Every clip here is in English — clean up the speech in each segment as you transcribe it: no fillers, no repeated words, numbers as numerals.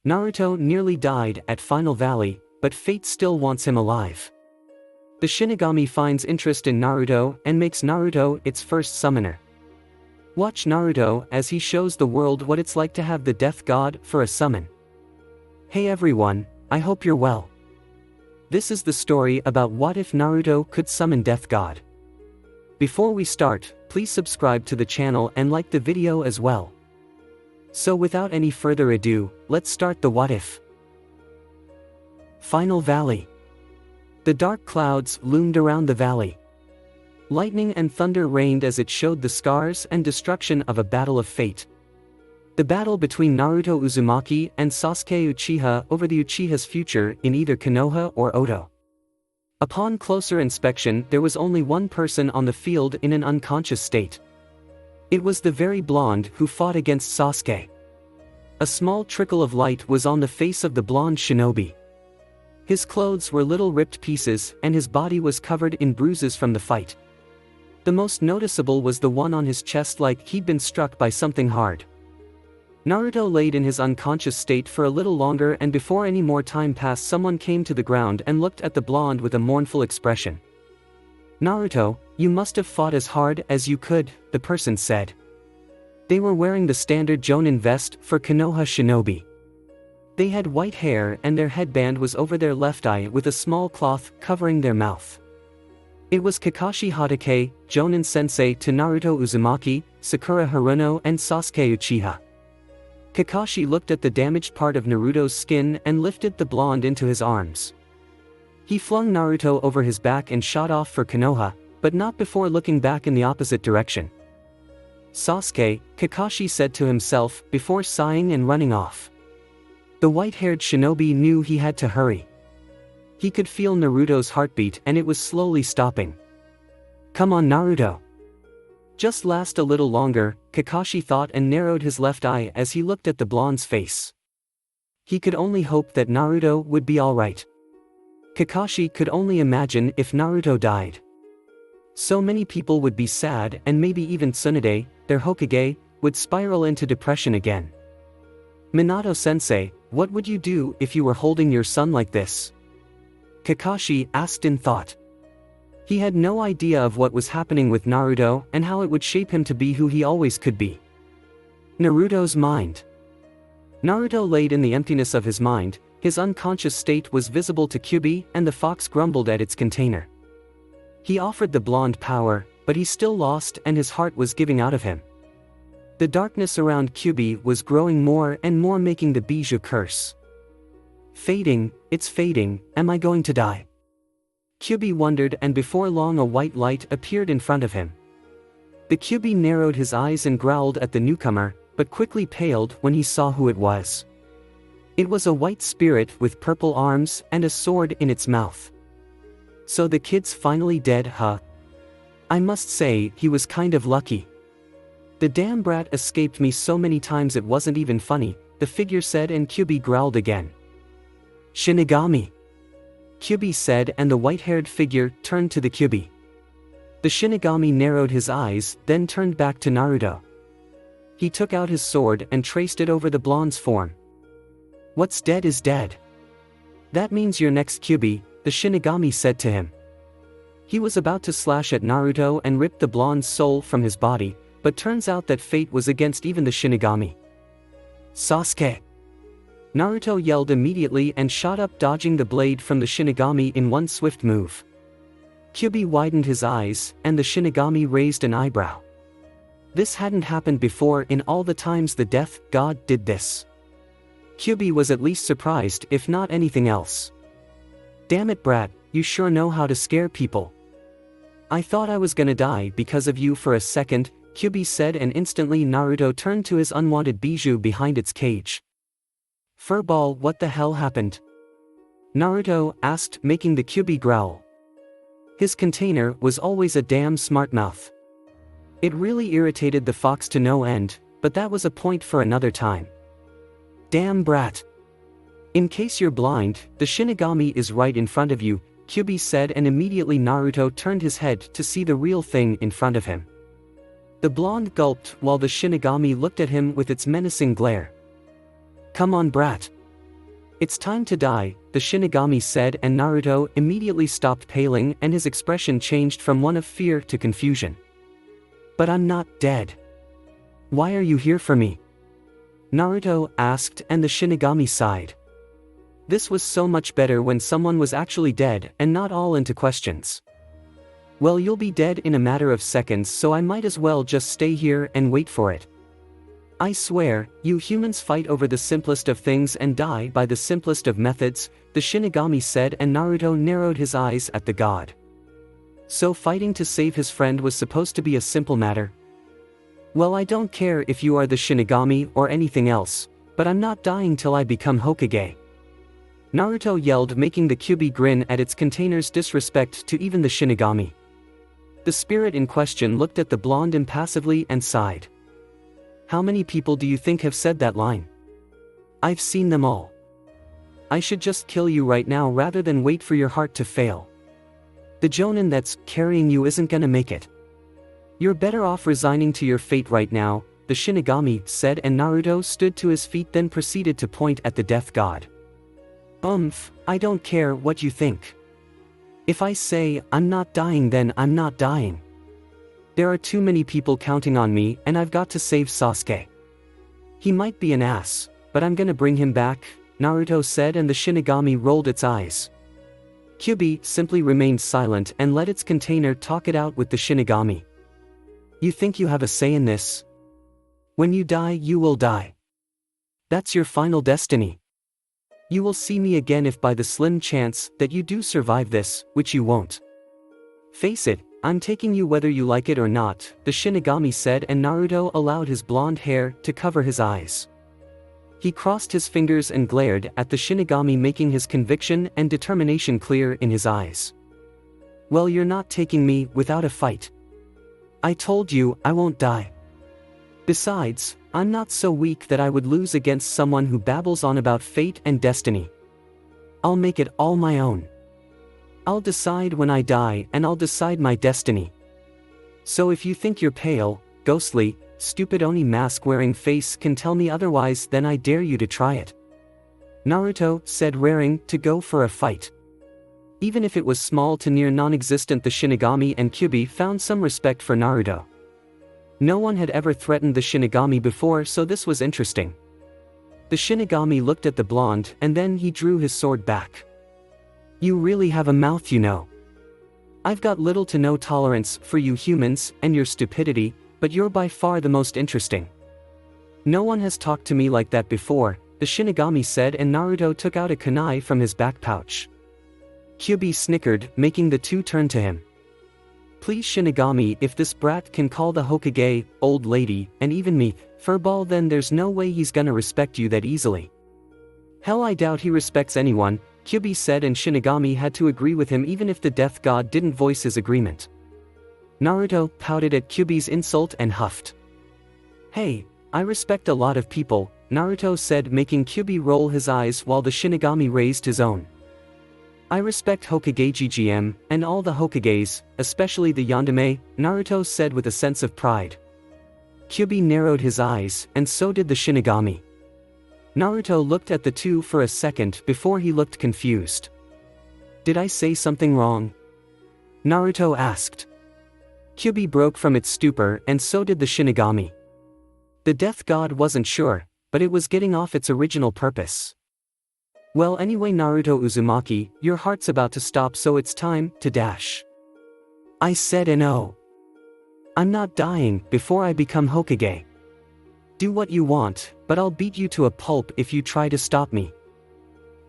Naruto nearly died at Final Valley, but fate still wants him alive. The Shinigami finds interest in Naruto and makes Naruto its first summoner. Watch Naruto as he shows the world what it's like to have the Death God for a summon. Hey everyone, I hope you're well. This is the story about what if Naruto could summon Death God. Before we start, please subscribe to the channel and like the video as well. So without any further ado, let's start the what if. Final Valley. The dark clouds loomed around the valley. Lightning and thunder rained as it showed the scars and destruction of a battle of fate. The battle between Naruto Uzumaki and Sasuke Uchiha over the Uchiha's future in either Konoha or Oto. Upon closer inspection, there was only one person on the field in an unconscious state. It was the very blonde who fought against Sasuke. A small trickle of light was on the face of the blonde shinobi. His clothes were little ripped pieces and his body was covered in bruises from the fight. The most noticeable was the one on his chest, like he'd been struck by something hard. Naruto laid in his unconscious state for a little longer, and before any more time passed, someone came to the ground and looked at the blonde with a mournful expression. "Naruto, you must have fought as hard as you could," the person said. They were wearing the standard Jonin vest for Konoha shinobi. They had white hair and their headband was over their left eye with a small cloth covering their mouth. It was Kakashi Hatake, Jonin sensei to Naruto Uzumaki, Sakura Haruno and Sasuke Uchiha. Kakashi looked at the damaged part of Naruto's skin and lifted the blonde into his arms. He flung Naruto over his back and shot off for Konoha, but not before looking back in the opposite direction. "Sasuke," Kakashi said to himself before sighing and running off. The white-haired shinobi knew he had to hurry. He could feel Naruto's heartbeat and it was slowly stopping. "Come on, Naruto. Just last a little longer," Kakashi thought and narrowed his left eye as he looked at the blonde's face. He could only hope that Naruto would be alright. Kakashi could only imagine if Naruto died. So many people would be sad, and maybe even Tsunade, their Hokage, would spiral into depression again. "Minato-sensei, what would you do if you were holding your son like this?" Kakashi asked in thought. He had no idea of what was happening with Naruto and how it would shape him to be who he always could be. Naruto's mind. Naruto laid in the emptiness of his mind. His unconscious state was visible to Kyuubi, and the fox grumbled at its container. He offered the blonde power, but he still lost and his heart was giving out of him. The darkness around Kyuubi was growing more and more, making the bijou curse. "Fading, it's fading, am I going to die?" Kyuubi wondered, and before long a white light appeared in front of him. The Kyuubi narrowed his eyes and growled at the newcomer, but quickly paled when he saw who it was. It was a white spirit with purple arms and a sword in its mouth. "So the kid's finally dead, huh? I must say, he was kind of lucky. The damn brat escaped me so many times it wasn't even funny," the figure said, and Kyuubi growled again. "Shinigami," Kyuubi said, and the white-haired figure turned to the Kyuubi. The Shinigami narrowed his eyes, then turned back to Naruto. He took out his sword and traced it over the blonde's form. "What's dead is dead. That means you're next, Kyuubi," the Shinigami said to him. He was about to slash at Naruto and rip the blonde's soul from his body, but turns out that fate was against even the Shinigami. "Sasuke!" Naruto yelled immediately and shot up, dodging the blade from the Shinigami in one swift move. Kyuubi widened his eyes, and the Shinigami raised an eyebrow. This hadn't happened before in all the times the Death God did this. Kyuubi was at least surprised, if not anything else. "Damn it, brat, you sure know how to scare people. I thought I was gonna die because of you for a second," Kyuubi said, and instantly Naruto turned to his unwanted bijou behind its cage. "Furball, what the hell happened?" Naruto asked, making the Kyuubi growl. His container was always a damn smart mouth. It really irritated the fox to no end, but that was a point for another time. "Damn brat. In case you're blind, the Shinigami is right in front of you," Kyuubi said, and immediately Naruto turned his head to see the real thing in front of him. The blonde gulped while the Shinigami looked at him with its menacing glare. "Come on, brat. It's time to die, the Shinigami said, and Naruto immediately stopped paling and his expression changed from one of fear to confusion. But I'm not dead. Why are you here for me? Naruto asked, and the Shinigami sighed. This was so much better when someone was actually dead and not all into questions. Well, you'll be dead in a matter of seconds, so I might as well just stay here and wait for it. I swear, you humans fight over the simplest of things and die by the simplest of methods, the Shinigami said, and Naruto narrowed his eyes at the god. So fighting to save his friend was supposed to be a simple matter? Well, I don't care if you are the Shinigami or anything else, but I'm not dying till I become Hokage. Naruto yelled, making the Kyuubi grin at its container's disrespect to even the Shinigami. The spirit in question looked at the blonde impassively and sighed. How many people do you think have said that line? I've seen them all. I should just kill you right now rather than wait for your heart to fail. The Jonin that's carrying you isn't gonna make it. You're better off resigning to your fate right now, the Shinigami said, and Naruto stood to his feet, then proceeded to point at the death god. I don't care what you think. If I say I'm not dying, then I'm not dying. There are too many people counting on me and I've got to save Sasuke. He might be an ass, but I'm gonna bring him back, Naruto said, and the Shinigami rolled its eyes. Kyuubi simply remained silent and let its container talk it out with the Shinigami. You think you have a say in this? When you die, you will die. That's your final destiny. You will see me again if by the slim chance that you do survive this, which you won't. Face it, I'm taking you whether you like it or not, the Shinigami said, and Naruto allowed his blonde hair to cover his eyes. He crossed his fingers and glared at the Shinigami, making his conviction and determination clear in his eyes. Well, you're not taking me without a fight. I told you I won't die. Besides, I'm not so weak that I would lose against someone who babbles on about fate and destiny. I'll make it all my own. I'll decide when I die, and I'll decide my destiny. So if you think your pale, ghostly, stupid Oni mask-wearing face can tell me otherwise, then I dare you to try it. Naruto said, raring to go for a fight. Even if it was small to near non-existent, the Shinigami and Kyuubi found some respect for Naruto. No one had ever threatened the Shinigami before, so this was interesting. The Shinigami looked at the blonde, and then he drew his sword back. You really have a mouth, you know. I've got little to no tolerance for you humans and your stupidity, but you're by far the most interesting. No one has talked to me like that before, the Shinigami said, and Naruto took out a kunai from his back pouch. Kyuubi snickered, making the two turn to him. Please Shinigami, if this brat can call the Hokage, old lady, and even me, furball, then there's no way he's gonna respect you that easily. Hell, I doubt he respects anyone, Kyuubi said, and Shinigami had to agree with him even if the death god didn't voice his agreement. Naruto pouted at Kyuubi's insult and huffed. Hey, I respect a lot of people, Naruto said, making Kyuubi roll his eyes while the Shinigami raised his own. I respect Hokage GGM, and all the Hokages, especially the Yandere, Naruto said with a sense of pride. Kyuubi narrowed his eyes, and so did the Shinigami. Naruto looked at the two for a second before he looked confused. Did I say something wrong? Naruto asked. Kyuubi broke from its stupor, and so did the Shinigami. The death god wasn't sure, but it was getting off its original purpose. Well, anyway, Naruto Uzumaki, your heart's about to stop, so it's time to dash. I said no. I'm not dying before I become Hokage. Do what you want, but I'll beat you to a pulp if you try to stop me.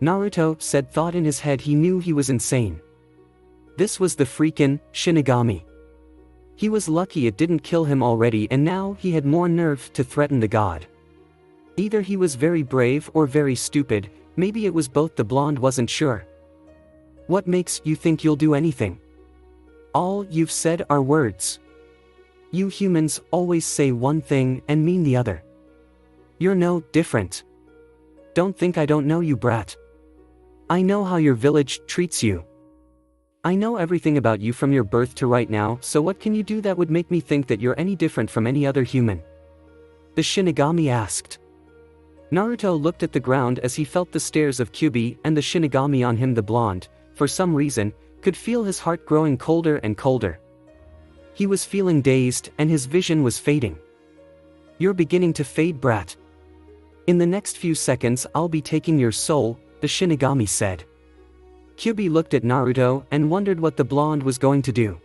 Naruto said, thought in his head he knew he was insane. This was the freakin' Shinigami. He was lucky it didn't kill him already, and now he had more nerve to threaten the god. Either he was very brave or very stupid, maybe it was both, the blonde wasn't sure. What makes you think you'll do anything? All you've said are words. You humans always say one thing and mean the other. You're no different. Don't think I don't know you, brat. I know how your village treats you. I know everything about you from your birth to right now, so what can you do that would make me think that you're any different from any other human? The Shinigami asked. Naruto looked at the ground as he felt the stares of Kyuubi and the Shinigami on him. The blonde, for some reason, could feel his heart growing colder and colder. He was feeling dazed and his vision was fading. "You're beginning to fade, brat. In the next few seconds I'll be taking your soul," the Shinigami said. Kyuubi looked at Naruto and wondered what the blonde was going to do.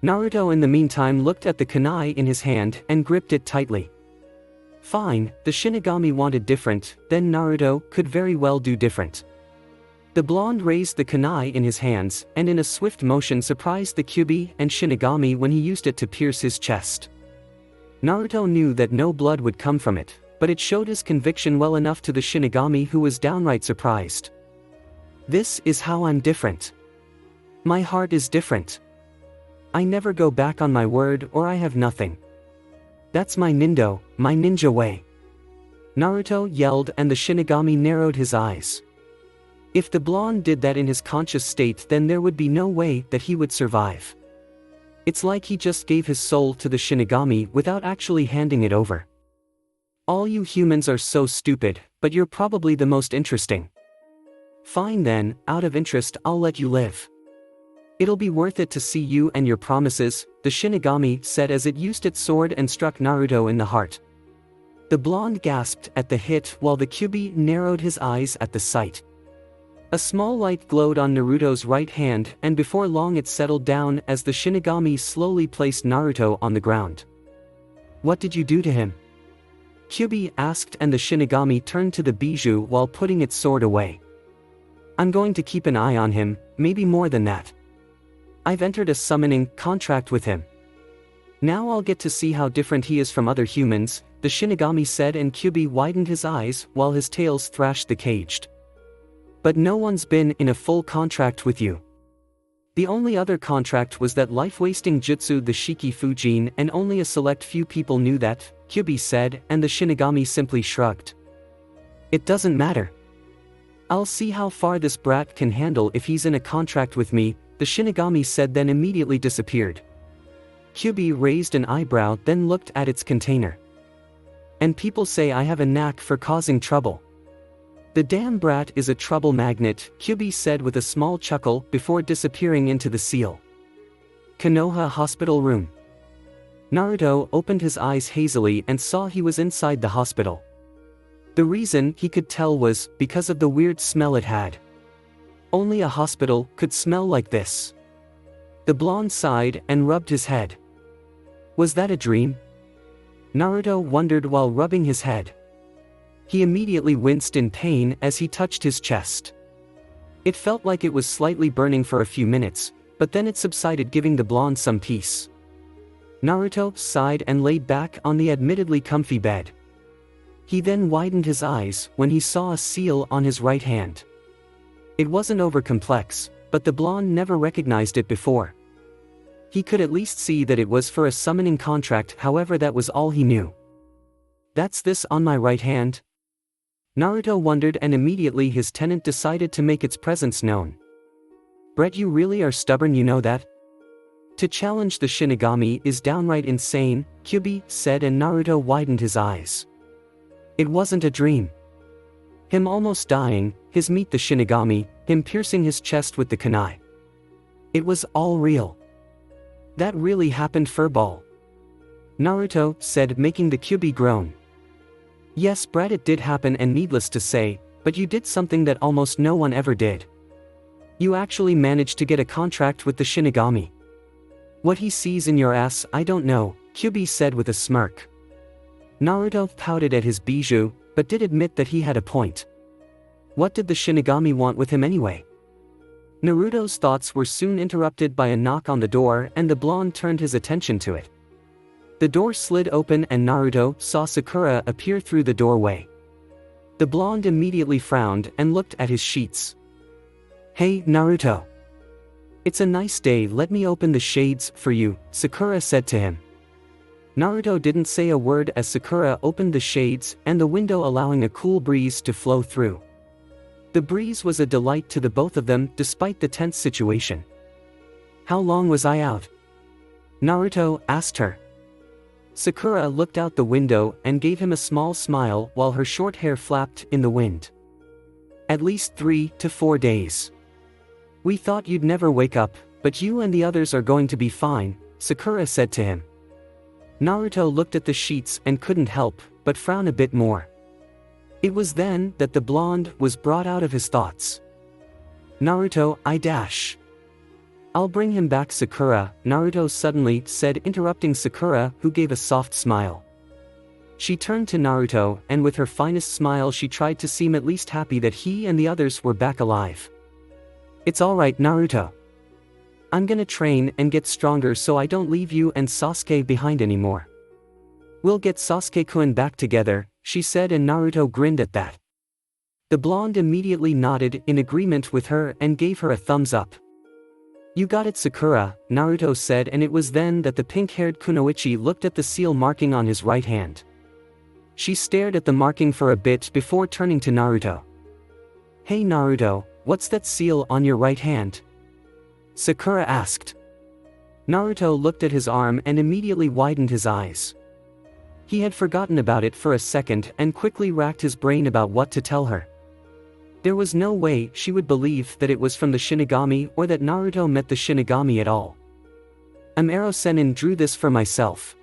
Naruto in the meantime looked at the kunai in his hand and gripped it tightly. Fine, the Shinigami wanted different, then Naruto could very well do different. The blonde raised the kunai in his hands and in a swift motion surprised the Kyuubi and Shinigami when he used it to pierce his chest. Naruto knew that no blood would come from it, but it showed his conviction well enough to the Shinigami, who was downright surprised. "This is how I'm different. My heart is different. I never go back on my word or I have nothing. That's my ninja way," Naruto yelled, and the Shinigami narrowed his eyes. If the blonde did that in his conscious state, then there would be no way that he would survive. It's like he just gave his soul to the Shinigami without actually handing it over. "All you humans are so stupid, but you're probably the most interesting. Fine then, out of interest I'll let you live. It'll be worth it to see you and your promises," the Shinigami said as it used its sword and struck Naruto in the heart. The blonde gasped at the hit while the Kyuubi narrowed his eyes at the sight. A small light glowed on Naruto's right hand, and before long it settled down as the Shinigami slowly placed Naruto on the ground. "What did you do to him?" Kyuubi asked, and the Shinigami turned to the bijou while putting its sword away. "I'm going to keep an eye on him, maybe more than that. I've entered a summoning contract with him. Now I'll get to see how different he is from other humans," the Shinigami said, and Kyuubi widened his eyes while his tails thrashed the caged. "But no one's been in a full contract with you. The only other contract was that life-wasting jutsu, the Shiki Fujin, and only a select few people knew that," Kyuubi said, and the Shinigami simply shrugged. "It doesn't matter. I'll see how far this brat can handle if he's in a contract with me," the Shinigami said, then immediately disappeared. Kyuubi raised an eyebrow, then looked at its container. "And people say I have a knack for causing trouble. The damn brat is a trouble magnet," Kyuubi said with a small chuckle before disappearing into the seal. Konoha hospital room. Naruto opened his eyes hazily and saw he was inside the hospital. The reason he could tell was because of the weird smell it had. Only a hospital could smell like this. The blonde sighed and rubbed his head. Was that a dream? Naruto wondered while rubbing his head. He immediately winced in pain as he touched his chest. It felt like it was slightly burning for a few minutes, but then it subsided, giving the blonde some peace. Naruto sighed and laid back on the admittedly comfy bed. He then widened his eyes when he saw a seal on his right hand. It wasn't over-complex, but the blonde never recognized it before. He could at least see that it was for a summoning contract, however that was all he knew. "That's this on my right hand?" Naruto wondered, and immediately his tenant decided to make its presence known. "Brett, you really are stubborn, you know that? To challenge the Shinigami is downright insane," Kyuubi said, and Naruto widened his eyes. It wasn't a dream. Him almost dying, his meet the Shinigami, him piercing his chest with the kunai. It was all real. That really happened, furball. Naruto said, making the Kyuubi groan. "Yes, Brad, it did happen, and needless to say, but you did something that almost no one ever did. You actually managed to get a contract with the Shinigami. What he sees in your ass, I don't know," Kyuubi said with a smirk. Naruto pouted at his bijou, but did admit that he had a point. What did the Shinigami want with him anyway? Naruto's thoughts were soon interrupted by a knock on the door, and the blonde turned his attention to it. The door slid open and Naruto saw Sakura appear through the doorway. The blonde immediately frowned and looked at his sheets. "Hey, Naruto. It's a nice day, let me open the shades for you," Sakura said to him. Naruto didn't say a word as Sakura opened the shades and the window, allowing a cool breeze to flow through. The breeze was a delight to the both of them despite the tense situation. "How long was I out?" Naruto asked her. Sakura looked out the window and gave him a small smile while her short hair flapped in the wind. At least 3 to 4 days. We thought you'd never wake up, but you and the others are going to be fine, Sakura said to him. Naruto looked at the sheets and couldn't help but frown a bit more. It was then that the blonde was brought out of his thoughts. Naruto, I'll bring him back, Sakura, Naruto suddenly said, interrupting Sakura, who gave a soft smile. She turned to Naruto, and with her finest smile she tried to seem at least happy that he and the others were back alive. It's alright, Naruto. I'm gonna train and get stronger so I don't leave you and Sasuke behind anymore. We'll get Sasuke-kun back together, she said, and Naruto grinned at that. The blonde immediately nodded in agreement with her and gave her a thumbs up. You got it, Sakura, Naruto said, and it was then that the pink-haired kunoichi looked at the seal marking on his right hand. She stared at the marking for a bit before turning to Naruto. Hey Naruto, what's that seal on your right hand? Sakura asked. Naruto looked at his arm and immediately widened his eyes. He had forgotten about it for a second and quickly racked his brain about what to tell her. There was no way she would believe that it was from the Shinigami or that Naruto met the Shinigami at all. Amaro Sennin drew this for myself.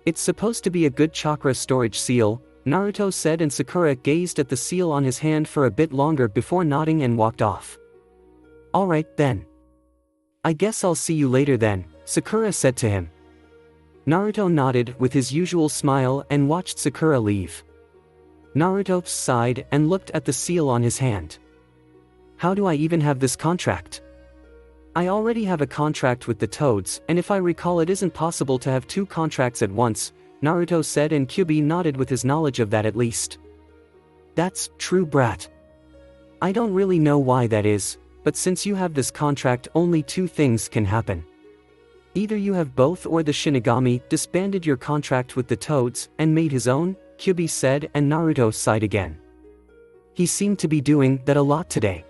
It's supposed to be a good chakra storage seal, Naruto said, and Sakura gazed at the seal on his hand for a bit longer before nodding and walked off. Alright then. I guess I'll see you later then, Sakura said to him. Naruto nodded with his usual smile and watched Sakura leave. Naruto sighed and looked at the seal on his hand. How do I even have this contract? I already have a contract with the Toads, and if I recall it isn't possible to have 2 contracts at once, Naruto said, and Kyuubi nodded with his knowledge of that at least. That's true, brat. I don't really know why that is, but since you have this contract only 2 things can happen. Either you have both or the Shinigami disbanded your contract with the Toads and made his own, Kyuubi said, and Naruto sighed again. He seemed to be doing that a lot today.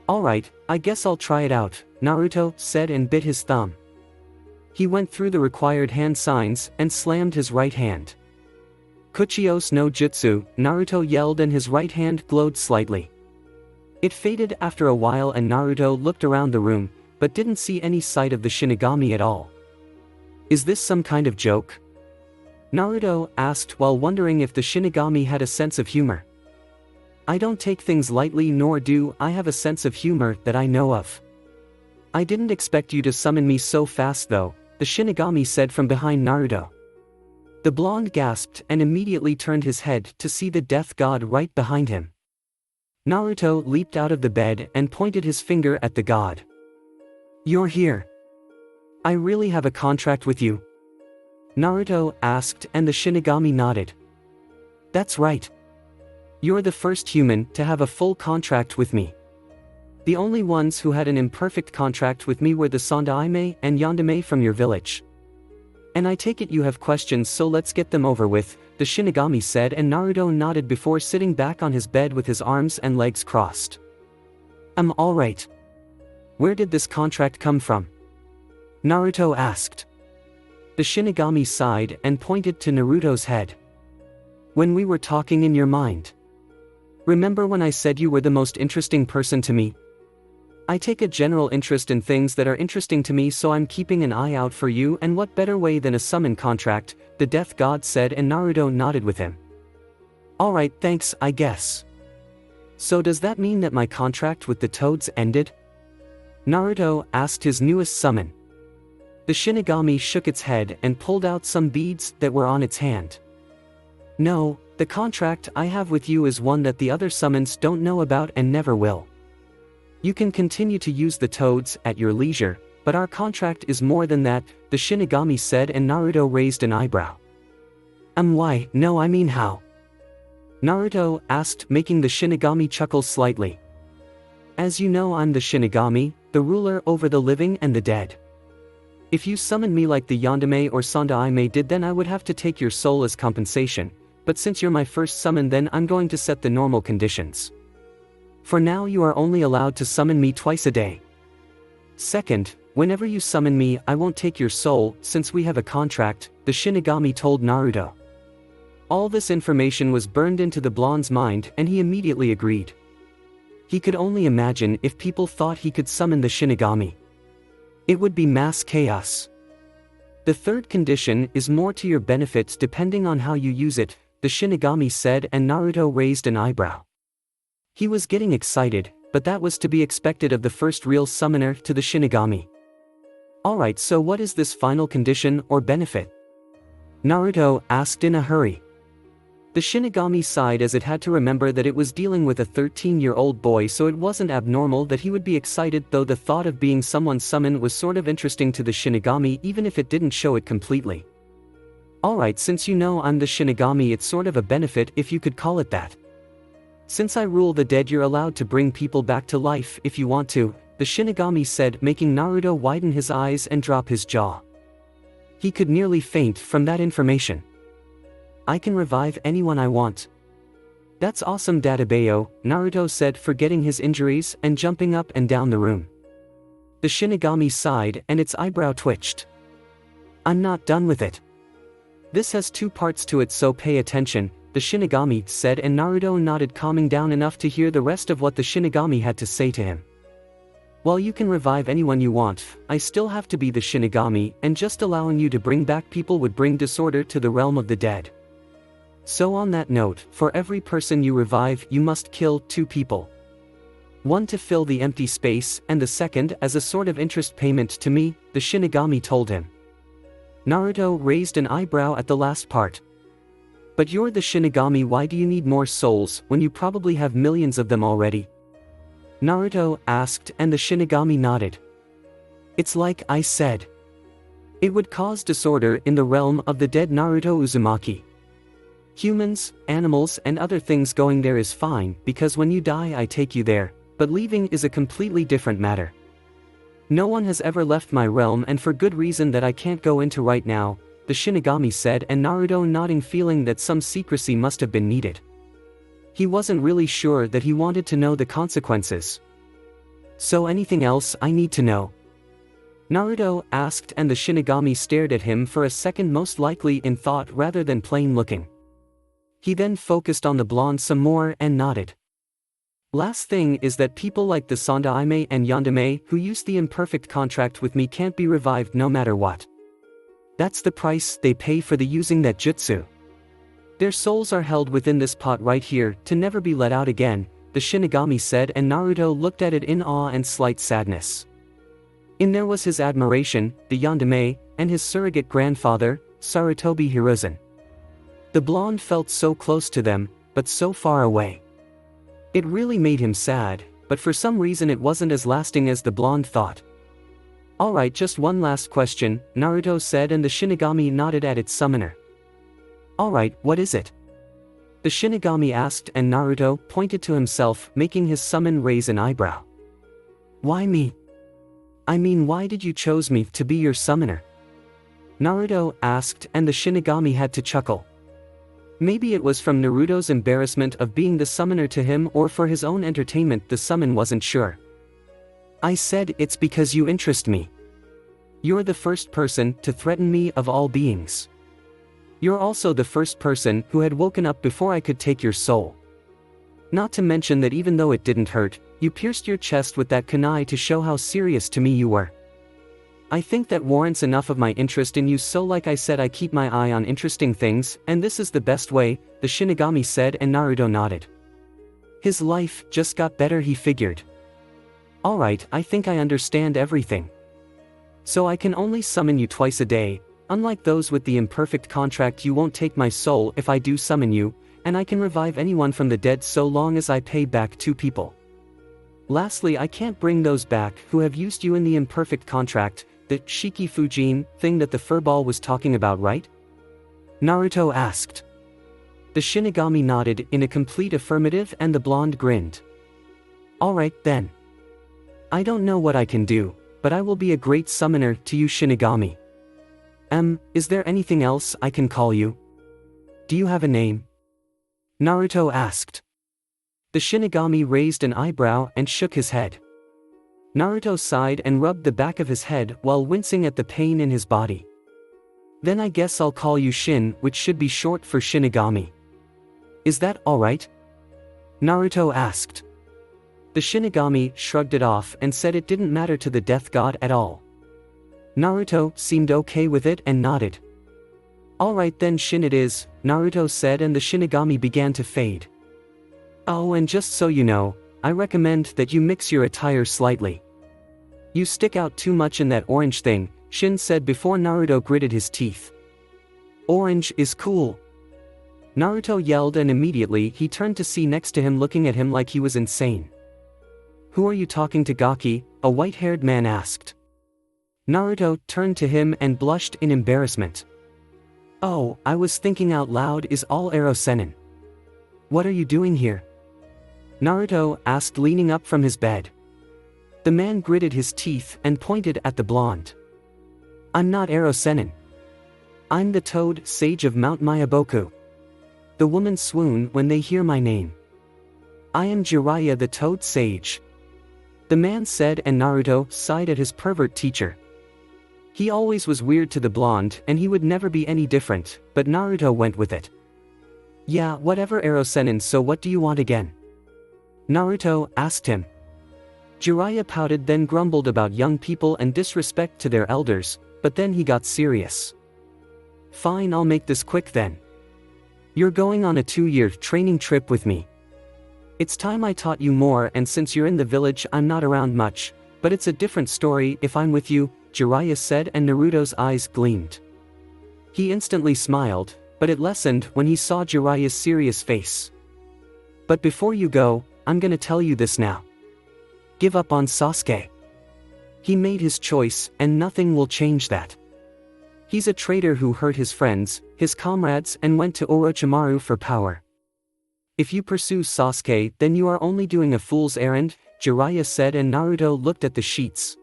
Alright, I guess I'll try it out, Naruto said and bit his thumb. He went through the required hand signs and slammed his right hand. Kuchios no Jutsu, Naruto yelled, and his right hand glowed slightly. It faded after a while and Naruto looked around the room, but didn't see any sight of the Shinigami at all. Is this some kind of joke? Naruto asked while wondering if the Shinigami had a sense of humor. I don't take things lightly, nor do I have a sense of humor that I know of. I didn't expect you to summon me so fast though, the Shinigami said from behind Naruto. The blonde gasped and immediately turned his head to see the death god right behind him. Naruto leaped out of the bed and pointed his finger at the god. You're here. I really have a contract with you? Naruto asked, and the Shinigami nodded. That's right. You're the first human to have a full contract with me. The only ones who had an imperfect contract with me were the Sandaime and Yandere from your village. And I take it you have questions, so let's get them over with, the Shinigami said, and Naruto nodded before sitting back on his bed with his arms and legs crossed. I'm alright. Where did this contract come from? Naruto asked. The Shinigami sighed and pointed to Naruto's head. When we were talking in your mind. Remember when I said you were the most interesting person to me? I take a general interest in things that are interesting to me, so I'm keeping an eye out for you, and what better way than a summon contract, the death god said, and Naruto nodded with him. Alright, thanks, I guess. So does that mean that my contract with the Toads ended? Naruto asked his newest summon. The Shinigami shook its head and pulled out some beads that were on its hand. No, the contract I have with you is one that the other summons don't know about and never will. You can continue to use the Toads at your leisure, but our contract is more than that, the Shinigami said, and Naruto raised an eyebrow. Why? No, I mean how? Naruto asked, making the Shinigami chuckle slightly. As you know, I'm the Shinigami, the ruler over the living and the dead. If you summon me like the Yandere or Sandaime did, then I would have to take your soul as compensation, but since you're my first summon, then I'm going to set the normal conditions. For now you are only allowed to summon me twice a day. Second, Whenever you summon me, I won't take your soul, since we have a contract, the Shinigami told Naruto. All this information was burned into the blonde's mind and he immediately agreed. He could only imagine if people thought he could summon the Shinigami. It would be mass chaos. The third condition is more to your benefits depending on how you use it, the Shinigami said, and Naruto raised an eyebrow. He was getting excited, but that was to be expected of the first real summoner to the Shinigami. Alright, so what is this final condition or benefit? Naruto asked in a hurry. The Shinigami sighed as it had to remember that it was dealing with a 13-year-old boy, so it wasn't abnormal that he would be excited, though the thought of being someone summoned was sort of interesting to the Shinigami even if it didn't show it completely. Alright, since you know I'm the Shinigami, it's sort of a benefit if you could call it that. Since I rule the dead, you're allowed to bring people back to life if you want to, the Shinigami said, making Naruto widen his eyes and drop his jaw. He could nearly faint from that information. I can revive anyone I want. That's awesome, Dadabayo, Naruto said, forgetting his injuries and jumping up and down the room. The Shinigami sighed and its eyebrow twitched. I'm not done with it. This has two parts to it, so pay attention, the Shinigami said, and Naruto nodded, calming down enough to hear the rest of what the Shinigami had to say to him. While you can revive anyone you want, I still have to be the Shinigami, and just allowing you to bring back people would bring disorder to the realm of the dead. So on that note, for every person you revive, you must kill 2 people. One to fill the empty space, and the second as a sort of interest payment to me, the Shinigami told him. Naruto raised an eyebrow at the last part. But you're the Shinigami, why do you need more souls when you probably have millions of them already? Naruto asked, and the Shinigami nodded. It's like I said. It would cause disorder in the realm of the dead, Naruto Uzumaki. Humans, animals and other things going there is fine, because when you die I take you there, but leaving is a completely different matter. No one has ever left my realm, and for good reason that I can't go into right now, the Shinigami said, and Naruto nodding, feeling that some secrecy must have been needed. He wasn't really sure that he wanted to know the consequences. So anything else I need to know? Naruto asked, and the Shinigami stared at him for a second, most likely in thought rather than plain looking. He then focused on the blonde some more and nodded. Last thing is that people like the Sandaime and Yandere who used the imperfect contract with me can't be revived no matter what. That's the price they pay for the using that jutsu. Their souls are held within this pot right here to never be let out again, the Shinigami said, and Naruto looked at it in awe and slight sadness. In there was his admiration, the Yandere, and his surrogate grandfather, Sarutobi Hiruzen. The blonde felt so close to them, but so far away. It really made him sad, but for some reason it wasn't as lasting as the blonde thought. Alright, just one last question, Naruto said, and the Shinigami nodded at its summoner. Alright, what is it? The Shinigami asked, and Naruto pointed to himself, making his summon raise an eyebrow. Why me? I mean, why did you choose me to be your summoner? Naruto asked, and the Shinigami had to chuckle. Maybe it was from Naruto's embarrassment of being the summoner to him, or for his own entertainment, the summon wasn't sure. I said it's because you interest me. You're the first person to threaten me of all beings. You're also the first person who had woken up before I could take your soul. Not to mention that even though it didn't hurt, you pierced your chest with that kunai to show how serious to me you were. I think that warrants enough of my interest in you, so like I said, I keep my eye on interesting things, and this is the best way, the Shinigami said, and Naruto nodded. His life just got better, he figured. Alright, I think I understand everything. So I can only summon you twice a day, unlike those with the imperfect contract. You won't take my soul if I do summon you, and I can revive anyone from the dead so long as I pay back 2 people. Lastly, I can't bring those back who have used you in the imperfect contract, the Shiki Fujin thing that the furball was talking about, right? Naruto asked. The Shinigami nodded in a complete affirmative, and the blonde grinned. Alright then. I don't know what I can do, but I will be a great summoner to you, Shinigami. Is there anything else I can call you? Do you have a name? Naruto asked. The Shinigami raised an eyebrow and shook his head. Naruto sighed and rubbed the back of his head while wincing at the pain in his body. Then I guess I'll call you Shin, which should be short for Shinigami. Is that alright? Naruto asked. The Shinigami shrugged it off and said it didn't matter to the death god at all. Naruto seemed okay with it and nodded. Alright then, Shin it is, Naruto said, and the Shinigami began to fade. Oh, and just so you know, I recommend that you mix your attire slightly. You stick out too much in that orange thing, Shin said before Naruto gritted his teeth. Orange is cool. Naruto yelled, and immediately he turned to see next to him looking at him like he was insane. Who are you talking to, Gaki? A white-haired man asked. Naruto turned to him and blushed in embarrassment. Oh, I was thinking out loud, is all Ero Sennin. What are you doing here? Naruto asked, leaning up from his bed. The man gritted his teeth and pointed at the blonde. I'm not Ero Sennin. I'm the Toad Sage of Mount Myaboku. The women swoon when they hear my name. I am Jiraiya the Toad Sage. The man said, and Naruto sighed at his pervert teacher. He always was weird to the blonde and he would never be any different, but Naruto went with it. Yeah, whatever, Ero Sennin, so what do you want again? Naruto asked him. Jiraiya pouted, then grumbled about young people and disrespect to their elders, but then he got serious. Fine, I'll make this quick then. You're going on a 2-year training trip with me. It's time I taught you more, and since you're in the village I'm not around much, but it's a different story if I'm with you, Jiraiya said, and Naruto's eyes gleamed. He instantly smiled, but it lessened when he saw Jiraiya's serious face. But before you go, I'm gonna tell you this now. Give up on Sasuke. He made his choice, and nothing will change that. He's a traitor who hurt his friends, his comrades, and went to Orochimaru for power. If you pursue Sasuke, then you are only doing a fool's errand, Jiraiya said, and Naruto looked at the sheets.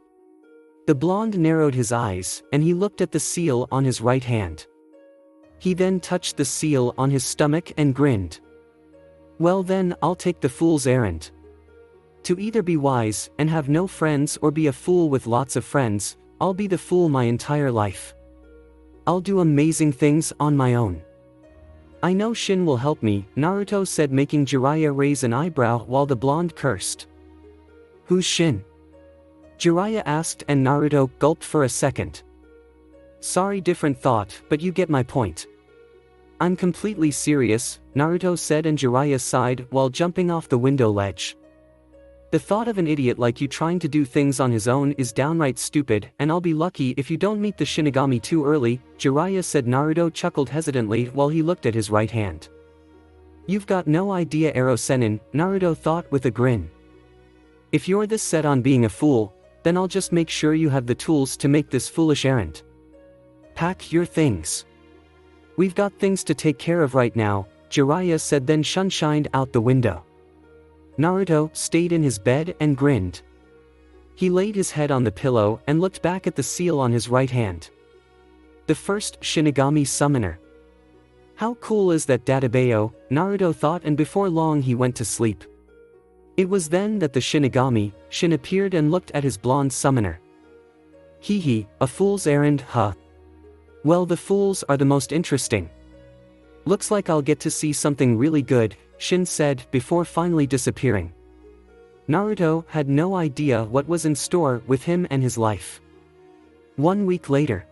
The blonde narrowed his eyes, and he looked at the seal on his right hand. He then touched the seal on his stomach and grinned. Well then, I'll take the fool's errand. To either be wise and have no friends or be a fool with lots of friends, I'll be the fool my entire life. I'll do amazing things on my own. I know Shin will help me, Naruto said, making Jiraiya raise an eyebrow while the blonde cursed. Who's Shin? Jiraiya asked, and Naruto gulped for a second. Sorry, different thought, but you get my point. I'm completely serious, Naruto said, and Jiraiya sighed while jumping off the window ledge. The thought of an idiot like you trying to do things on his own is downright stupid, and I'll be lucky if you don't meet the Shinigami too early, Jiraiya said. Naruto chuckled hesitantly while he looked at his right hand. You've got no idea, Ero Sennin, Naruto thought with a grin. If you're this set on being a fool, then I'll just make sure you have the tools to make this foolish errand. Pack your things. We've got things to take care of right now, Jiraiya said, then shined out the window. Naruto stayed in his bed and grinned. He laid his head on the pillow and looked back at the seal on his right hand. The first Shinigami summoner. How cool is that database, Naruto thought, and before long he went to sleep. It was then that the Shinigami, Shin, appeared and looked at his blonde summoner. Hee, a fool's errand, huh? Well, the fools are the most interesting. Looks like I'll get to see something really good, Shin said before finally disappearing. Naruto had no idea what was in store with him and his life. 1 week later,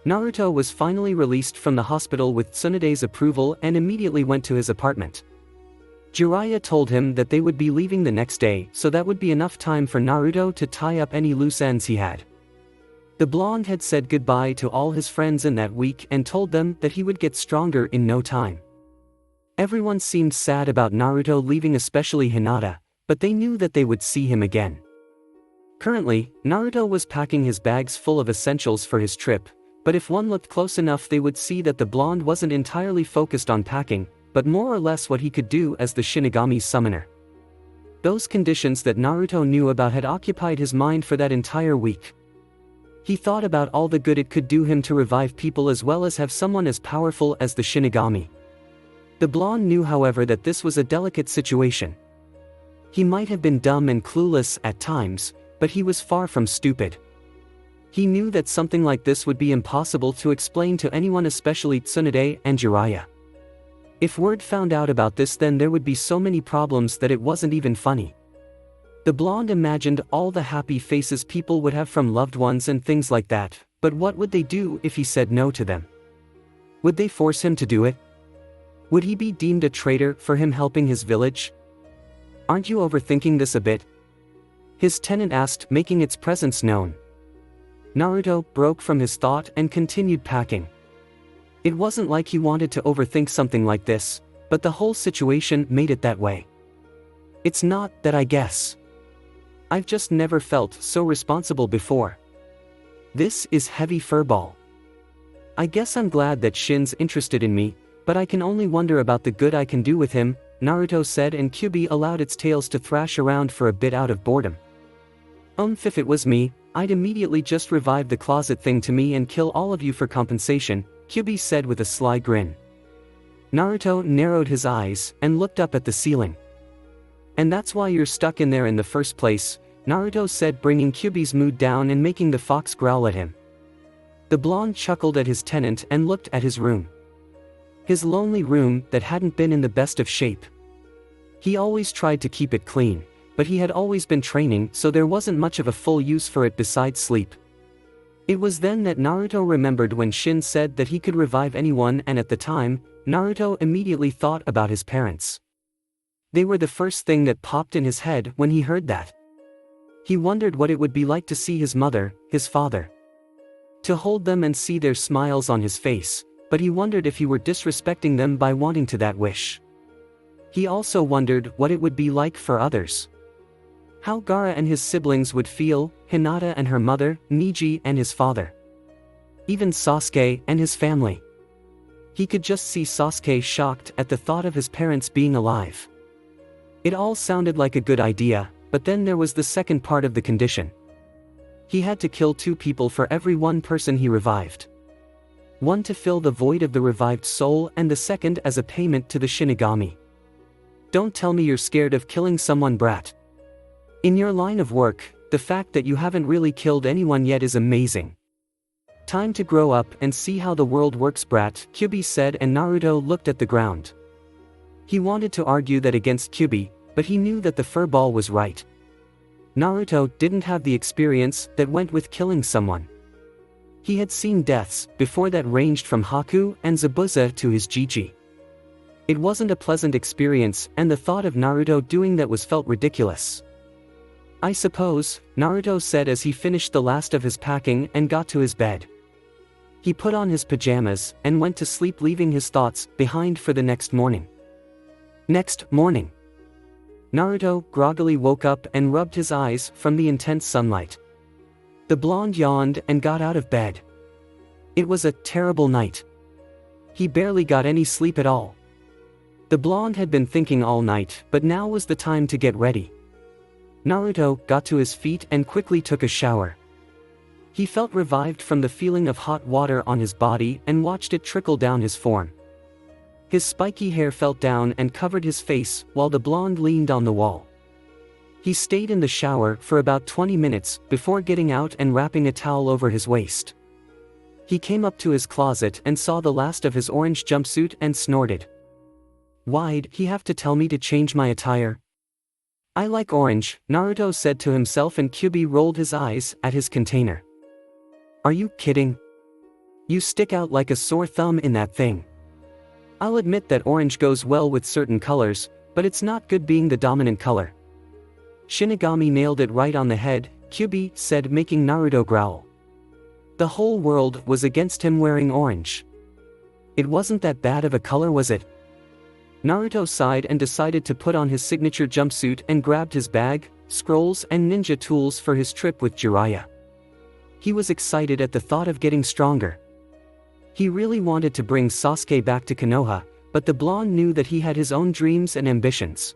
Naruto was finally released from the hospital with Tsunade's approval and immediately went to his apartment. Jiraiya told him that they would be leaving the next day, so that would be enough time for Naruto to tie up any loose ends he had. The blonde had said goodbye to all his friends in that week and told them that he would get stronger in no time. Everyone seemed sad about Naruto leaving, especially Hinata, but they knew that they would see him again. Currently, Naruto was packing his bags full of essentials for his trip, but if one looked close enough they would see that the blonde wasn't entirely focused on packing, but more or less what he could do as the Shinigami summoner. Those conditions that Naruto knew about had occupied his mind for that entire week. He thought about all the good it could do him to revive people as well as have someone as powerful as the Shinigami. The blonde knew, however, that this was a delicate situation. He might have been dumb and clueless at times, but he was far from stupid. He knew that something like this would be impossible to explain to anyone, especially Tsunade and Jiraiya. If word found out about this, then there would be so many problems that it wasn't even funny. The blonde imagined all the happy faces people would have from loved ones and things like that, but what would they do if he said no to them? Would they force him to do it? Would he be deemed a traitor for him helping his village? Aren't you overthinking this a bit? His tenant asked, making its presence known. Naruto broke from his thought and continued packing. It wasn't like he wanted to overthink something like this, but the whole situation made it that way. It's not that, I guess. I've just never felt so responsible before. This is heavy furball. I guess I'm glad that Shin's interested in me, but I can only wonder about the good I can do with him, Naruto said, and Kyuubi allowed its tails to thrash around for a bit out of boredom. If it was me, I'd immediately just revive the closet thing to me and kill all of you for compensation, Kyuubi said with a sly grin. Naruto narrowed his eyes and looked up at the ceiling. And that's why you're stuck in there in the first place, Naruto said, bringing Kyuubi's mood down and making the fox growl at him. The blonde chuckled at his tenant and looked at his room. His lonely room that hadn't been in the best of shape. He always tried to keep it clean, but he had always been training, so there wasn't much of a full use for it besides sleep. It was then that Naruto remembered when Shin said that he could revive anyone, and at the time, Naruto immediately thought about his parents. They were the first thing that popped in his head when he heard that. He wondered what it would be like to see his mother, his father. To hold them and see their smiles on his face, but he wondered if he were disrespecting them by wanting to that wish. He also wondered what it would be like for others. How Gaara and his siblings would feel, Hinata and her mother, Neji and his father. Even Sasuke and his family. He could just see Sasuke shocked at the thought of his parents being alive. It all sounded like a good idea, but then there was the second part of the condition. He had to kill 2 people for every 1 person he revived. One to fill the void of the revived soul, and the second as a payment to the Shinigami. Don't tell me you're scared of killing someone, brat. In your line of work, the fact that you haven't really killed anyone yet is amazing. Time to grow up and see how the world works, brat, Kyuubi said, and Naruto looked at the ground. He wanted to argue that against Kyuubi, but he knew that the furball was right. Naruto didn't have the experience that went with killing someone. He had seen deaths before that ranged from Haku and Zabuza to his Jiji. It wasn't a pleasant experience, and the thought of Naruto doing that was felt ridiculous. I suppose, Naruto said as he finished the last of his packing and got to his bed. He put on his pajamas and went to sleep, leaving his thoughts behind for the next morning. Next morning, Naruto groggily woke up and rubbed his eyes from the intense sunlight. The blonde yawned and got out of bed. It was a terrible night. He barely got any sleep at all. The blonde had been thinking all night, but now was the time to get ready. Naruto got to his feet and quickly took a shower. He felt revived from the feeling of hot water on his body and watched it trickle down his form. His spiky hair fell down and covered his face while the blonde leaned on the wall. He stayed in the shower for about 20 minutes before getting out and wrapping a towel over his waist. He came up to his closet and saw the last of his orange jumpsuit and snorted. Why'd he have to tell me to change my attire? I like orange, Naruto said to himself, and Kyuubi rolled his eyes at his container. Are you kidding? You stick out like a sore thumb in that thing. I'll admit that orange goes well with certain colors, but it's not good being the dominant color. Shinigami nailed it right on the head, Kyuubi said, making Naruto growl. The whole world was against him wearing orange. It wasn't that bad of a color, was it? Naruto sighed and decided to put on his signature jumpsuit and grabbed his bag, scrolls and ninja tools for his trip with Jiraiya. He was excited at the thought of getting stronger. He really wanted to bring Sasuke back to Konoha, but the blonde knew that he had his own dreams and ambitions.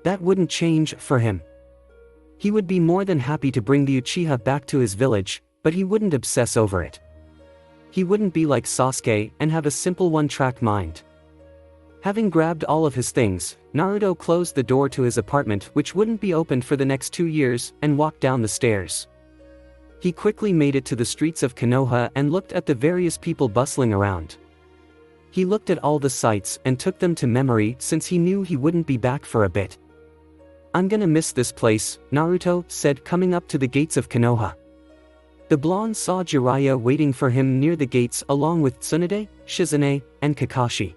That wouldn't change for him. He would be more than happy to bring the Uchiha back to his village, but he wouldn't obsess over it. He wouldn't be like Sasuke and have a simple one-track mind. Having grabbed all of his things, Naruto closed the door to his apartment, which wouldn't be opened for the next 2 years, and walked down the stairs. He quickly made it to the streets of Konoha and looked at the various people bustling around. He looked at all the sights and took them to memory since he knew he wouldn't be back for a bit. "I'm gonna miss this place," Naruto said, coming up to the gates of Konoha. The blonde saw Jiraiya waiting for him near the gates along with Tsunade, Shizune, and Kakashi.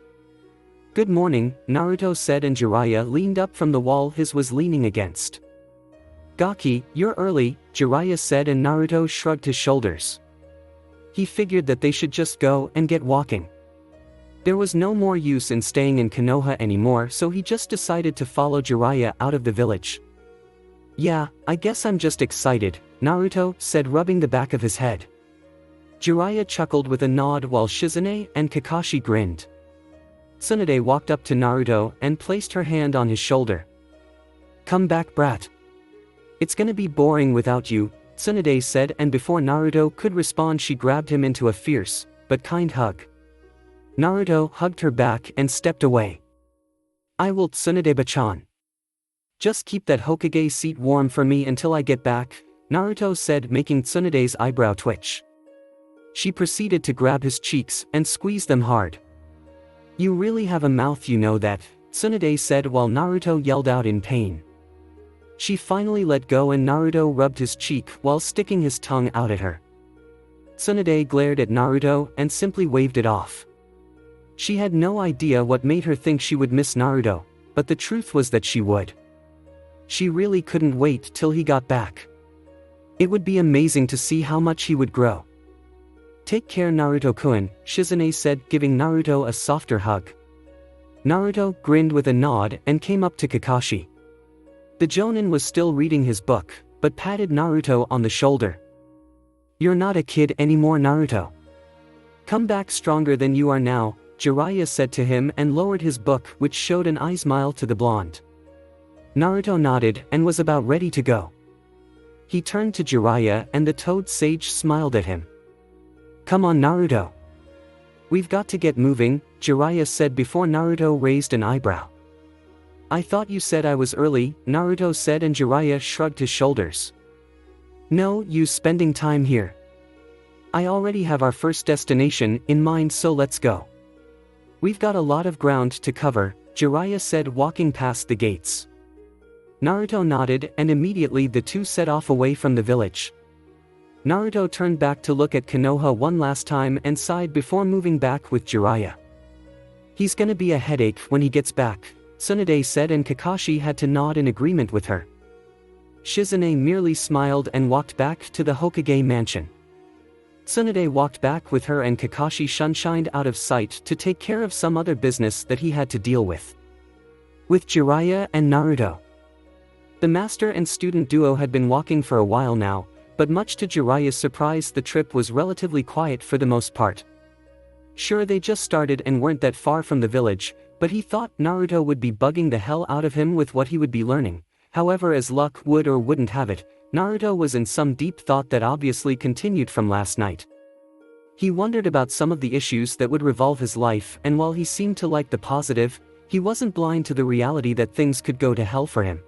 "Good morning," Naruto said, and Jiraiya leaned up from the wall his was leaning against. "Gaki, you're early," Jiraiya said, and Naruto shrugged his shoulders. He figured that they should just go and get walking. There was no more use in staying in Konoha anymore, so he just decided to follow Jiraiya out of the village. "Yeah, I guess I'm just excited," Naruto said, rubbing the back of his head. Jiraiya chuckled with a nod while Shizune and Kakashi grinned. Tsunade walked up to Naruto and placed her hand on his shoulder. "Come back, brat. It's gonna be boring without you," Tsunade said, and before Naruto could respond she grabbed him into a fierce, but kind hug. Naruto hugged her back and stepped away. "I will, Tsunade-bachan. Just keep that Hokage seat warm for me until I get back," Naruto said, making Tsunade's eyebrow twitch. She proceeded to grab his cheeks and squeeze them hard. "You really have a mouth, you know that," Tsunade said while Naruto yelled out in pain. She finally let go and Naruto rubbed his cheek while sticking his tongue out at her. Tsunade glared at Naruto and simply waved it off. She had no idea what made her think she would miss Naruto, but the truth was that she would. She really couldn't wait till he got back. It would be amazing to see how much he would grow. "Take care, Naruto-kun," Shizune said, giving Naruto a softer hug. Naruto grinned with a nod and came up to Kakashi. The Jonin was still reading his book, but patted Naruto on the shoulder. "You're not a kid anymore, Naruto. Come back stronger than you are now," Jiraiya said to him and lowered his book, which showed an eye smile to the blonde. Naruto nodded and was about ready to go. He turned to Jiraiya and the Toad Sage smiled at him. "Come on, Naruto. We've got to get moving," Jiraiya said before Naruto raised an eyebrow. "I thought you said I was early," Naruto said, and Jiraiya shrugged his shoulders. "No use spending time here. I already have our first destination in mind, so let's go. We've got a lot of ground to cover," Jiraiya said, walking past the gates. Naruto nodded and immediately the two set off away from the village. Naruto turned back to look at Konoha one last time and sighed before moving back with Jiraiya. "He's gonna be a headache when he gets back," Tsunade said, and Kakashi had to nod in agreement with her. Shizune merely smiled and walked back to the Hokage mansion. Tsunade walked back with her and Kakashi shunshined out of sight to take care of some other business that he had to deal with. With Jiraiya and Naruto. The master and student duo had been walking for a while now, but much to Jiraiya's surprise the trip was relatively quiet for the most part. Sure, they just started and weren't that far from the village, but he thought Naruto would be bugging the hell out of him with what he would be learning. However, as luck would or wouldn't have it, Naruto was in some deep thought that obviously continued from last night. He wondered about some of the issues that would revolve his life, and while he seemed to like the positive, he wasn't blind to the reality that things could go to hell for him.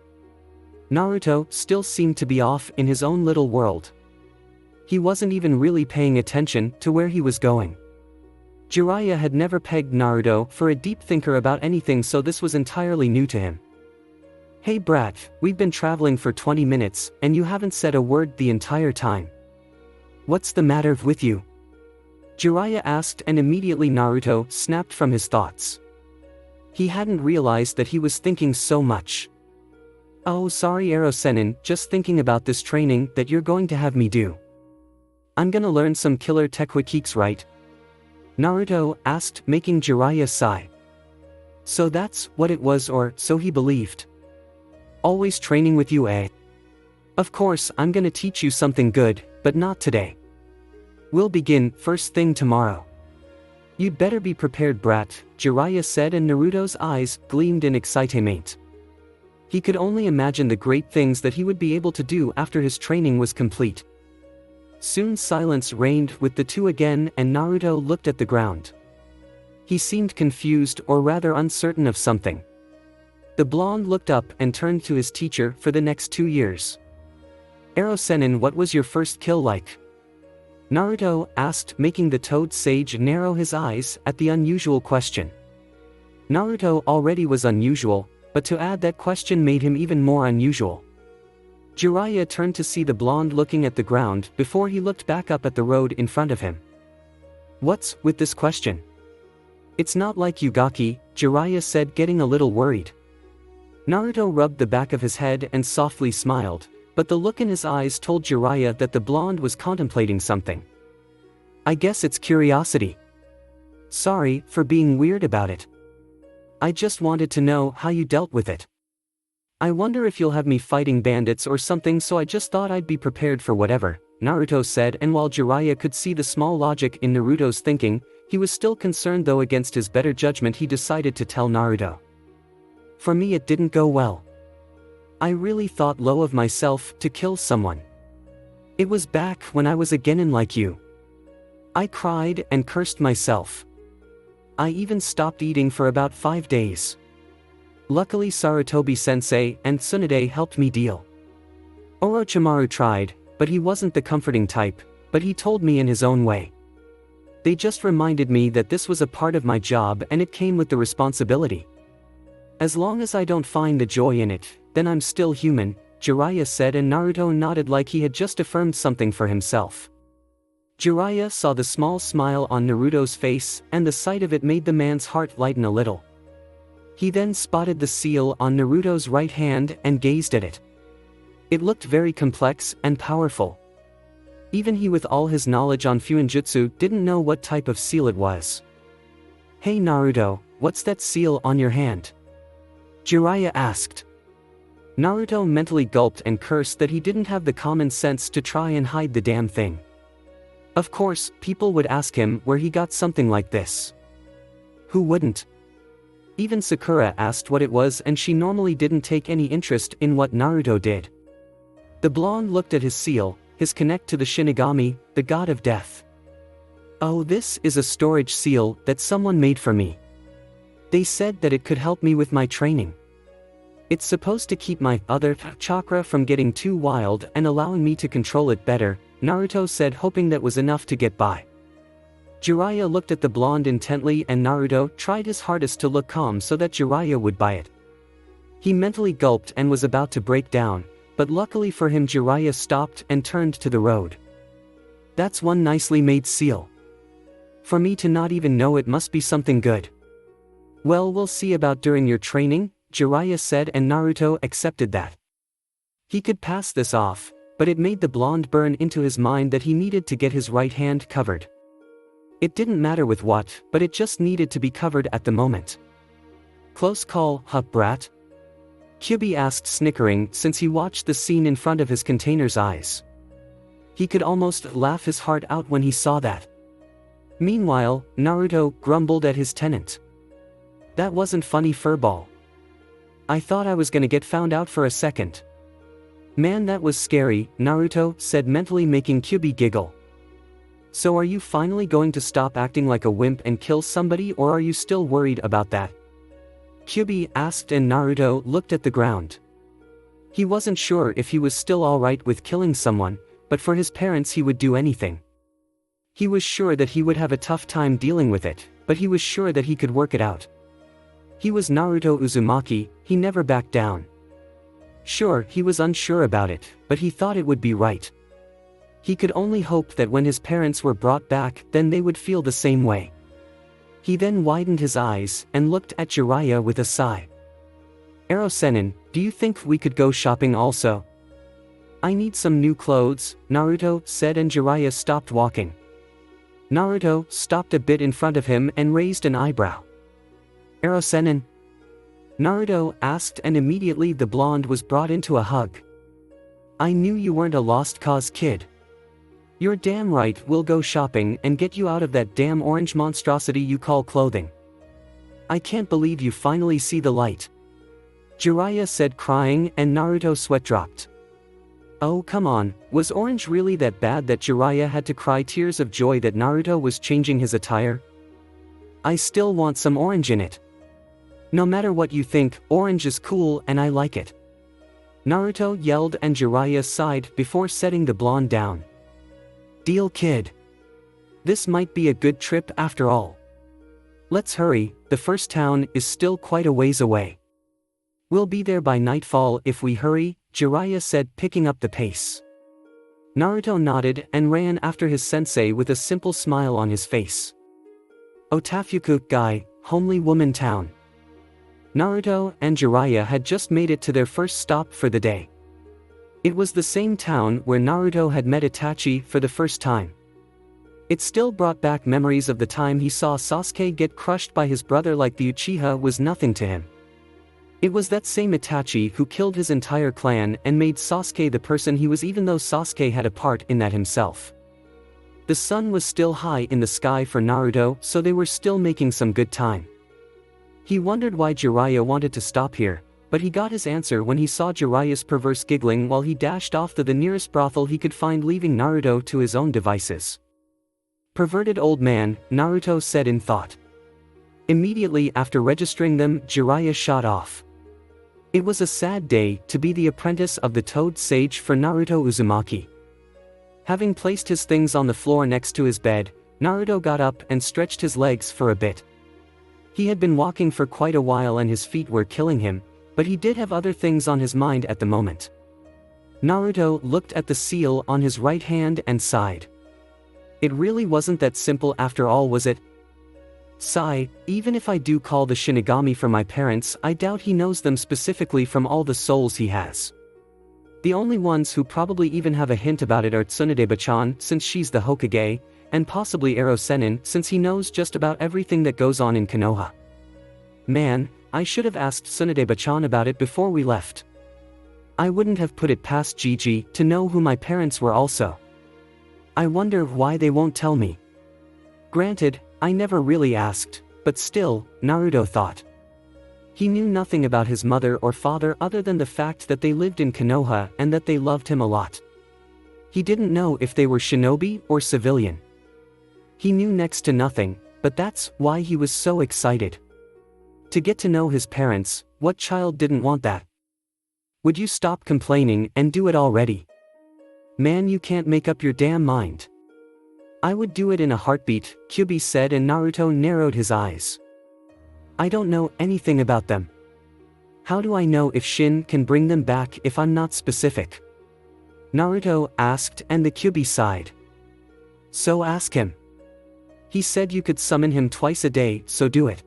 Naruto still seemed to be off in his own little world. He wasn't even really paying attention to where he was going. Jiraiya had never pegged Naruto for a deep thinker about anything, so this was entirely new to him. "Hey brat, we've been traveling for 20 minutes, and you haven't said a word the entire time. What's the matter with you?" Jiraiya asked, and immediately Naruto snapped from his thoughts. He hadn't realized that he was thinking so much. "Oh, sorry Ero-sennin, just thinking about this training that you're going to have me do. I'm gonna learn some killer techniques, right?" Naruto asked, making Jiraiya sigh. So that's what it was, or so he believed. "Always training with you, eh? Of course, I'm gonna teach you something good, but not today. We'll begin first thing tomorrow. You'd better be prepared, brat," Jiraiya said, and Naruto's eyes gleamed in excitement. He could only imagine the great things that he would be able to do after his training was complete. Soon silence reigned with the two again, and Naruto looked at the ground. He seemed confused or rather uncertain of something. The blonde looked up and turned to his teacher for the next 2 years. "Ero-sennin, what was your first kill like?" Naruto asked, making the toad sage narrow his eyes at the unusual question. Naruto already was unusual, but to add that question made him even more unusual. Jiraiya turned to see the blonde looking at the ground before he looked back up at the road in front of him. "What's with this question?" "It's not like Yugaki," Jiraiya said, getting a little worried. Naruto rubbed the back of his head and softly smiled, but the look in his eyes told Jiraiya that the blonde was contemplating something. "I guess it's curiosity. Sorry for being weird about it. I just wanted to know how you dealt with it. I wonder if you'll have me fighting bandits or something, so I just thought I'd be prepared for whatever," Naruto said, and while Jiraiya could see the small logic in Naruto's thinking, he was still concerned, though against his better judgment he decided to tell Naruto. "For me it didn't go well. I really thought low of myself to kill someone. It was back when I was a genin like you. I cried and cursed myself. I even stopped eating for about 5 days. Luckily Sarutobi-sensei and Tsunade helped me deal. Orochimaru tried, but he wasn't the comforting type, but he told me in his own way. They just reminded me that this was a part of my job and it came with the responsibility. As long as I don't find the joy in it, then I'm still human," Jiraiya said, and Naruto nodded like he had just affirmed something for himself. Jiraiya saw the small smile on Naruto's face, and the sight of it made the man's heart lighten a little. He then spotted the seal on Naruto's right hand and gazed at it. It looked very complex and powerful. Even he, with all his knowledge on Fuinjutsu, didn't know what type of seal it was. "Hey Naruto, what's that seal on your hand?" Jiraiya asked. Naruto mentally gulped and cursed that he didn't have the common sense to try and hide the damn thing. Of course, people would ask him where he got something like this. Who wouldn't? Even Sakura asked what it was, and she normally didn't take any interest in what Naruto did. The blonde looked at his seal, his connect to the Shinigami, the god of death. "Oh, this is a storage seal that someone made for me. They said that it could help me with my training. It's supposed to keep my other chakra from getting too wild and allowing me to control it better," Naruto said, hoping that was enough to get by. Jiraiya looked at the blonde intently, and Naruto tried his hardest to look calm so that Jiraiya would buy it. He mentally gulped and was about to break down, but luckily for him Jiraiya stopped and turned to the road. "That's one nicely made seal. For me to not even know it must be something good." "Well, we'll see about during your training," Jiraiya said, and Naruto accepted that. He could pass this off, but it made the blonde burn into his mind that he needed to get his right hand covered. It didn't matter with what, but it just needed to be covered at the moment. "Close call, huh, brat?" Kyuubi asked, snickering, since he watched the scene in front of his container's eyes. He could almost laugh his heart out when he saw that. Meanwhile, Naruto grumbled at his tenant. "That wasn't funny, furball. I thought I was gonna get found out for a second. Man, that was scary," Naruto said, mentally making Kyuubi giggle. "So are you finally going to stop acting like a wimp and kill somebody, or are you still worried about that?" Kyuubi asked, and Naruto looked at the ground. He wasn't sure if he was still alright with killing someone, but for his parents he would do anything. He was sure that he would have a tough time dealing with it, but he was sure that he could work it out. He was Naruto Uzumaki, he never backed down. Sure, he was unsure about it, but he thought it would be right. He could only hope that when his parents were brought back, then they would feel the same way. He then widened his eyes and looked at Jiraiya with a sigh. "Ero-sennin, do you think we could go shopping also?" "I need some new clothes," Naruto said, and Jiraiya stopped walking. Naruto stopped a bit in front of him and raised an eyebrow. "Ero-sennin?" Naruto asked, and immediately the blonde was brought into a hug. "I knew you weren't a lost cause kid. You're damn right, we'll go shopping and get you out of that damn orange monstrosity you call clothing. I can't believe you finally see the light," Jiraiya said, crying, and Naruto's sweat dropped. Oh come on, was orange really that bad that Jiraiya had to cry tears of joy that Naruto was changing his attire? I still want some orange in it. No matter what you think, orange is cool and I like it. Naruto yelled and Jiraiya sighed before setting the blonde down. Deal, kid. This might be a good trip after all. Let's hurry, the first town is still quite a ways away. We'll be there by nightfall if we hurry, Jiraiya said, picking up the pace. Naruto nodded and ran after his sensei with a simple smile on his face. Otafuku guy, homely woman town. Naruto and Jiraiya had just made it to their first stop for the day. It was the same town where Naruto had met Itachi for the first time. It still brought back memories of the time he saw Sasuke get crushed by his brother like the Uchiha was nothing to him. It was that same Itachi who killed his entire clan and made Sasuke the person he was, even though Sasuke had a part in that himself. The sun was still high in the sky for Naruto, so they were still making some good time. He wondered why Jiraiya wanted to stop here, but he got his answer when he saw Jiraiya's perverse giggling while he dashed off to the nearest brothel he could find, leaving Naruto to his own devices. Perverted old man, Naruto said in thought. Immediately after registering them, Jiraiya shot off. It was a sad day to be the apprentice of the Toad Sage for Naruto Uzumaki. Having placed his things on the floor next to his bed, Naruto got up and stretched his legs for a bit. He had been walking for quite a while and his feet were killing him, but he did have other things on his mind at the moment. Naruto looked at the seal on his right hand and sighed. It really wasn't that simple after all, was it? Sigh, even if I do call the Shinigami for my parents, I doubt he knows them specifically from all the souls he has. The only ones who probably even have a hint about it are Tsunade-chan, since she's the Hokage, and possibly Ero Sennin, since he knows just about everything that goes on in Konoha. Man, I should have asked Tsunade-chan about it before we left. I wouldn't have put it past Gigi to know who my parents were also. I wonder why they won't tell me. Granted, I never really asked, but still, Naruto thought. He knew nothing about his mother or father other than the fact that they lived in Konoha and that they loved him a lot. He didn't know if they were shinobi or civilian. He knew next to nothing, but that's why he was so excited. To get to know his parents, what child didn't want that? Would you stop complaining and do it already? Man, you can't make up your damn mind. I would do it in a heartbeat, Kyuubi said, and Naruto narrowed his eyes. I don't know anything about them. How do I know if Shin can bring them back if I'm not specific? Naruto asked, and the Kyuubi sighed. So ask him. He said you could summon him twice a day, so do it.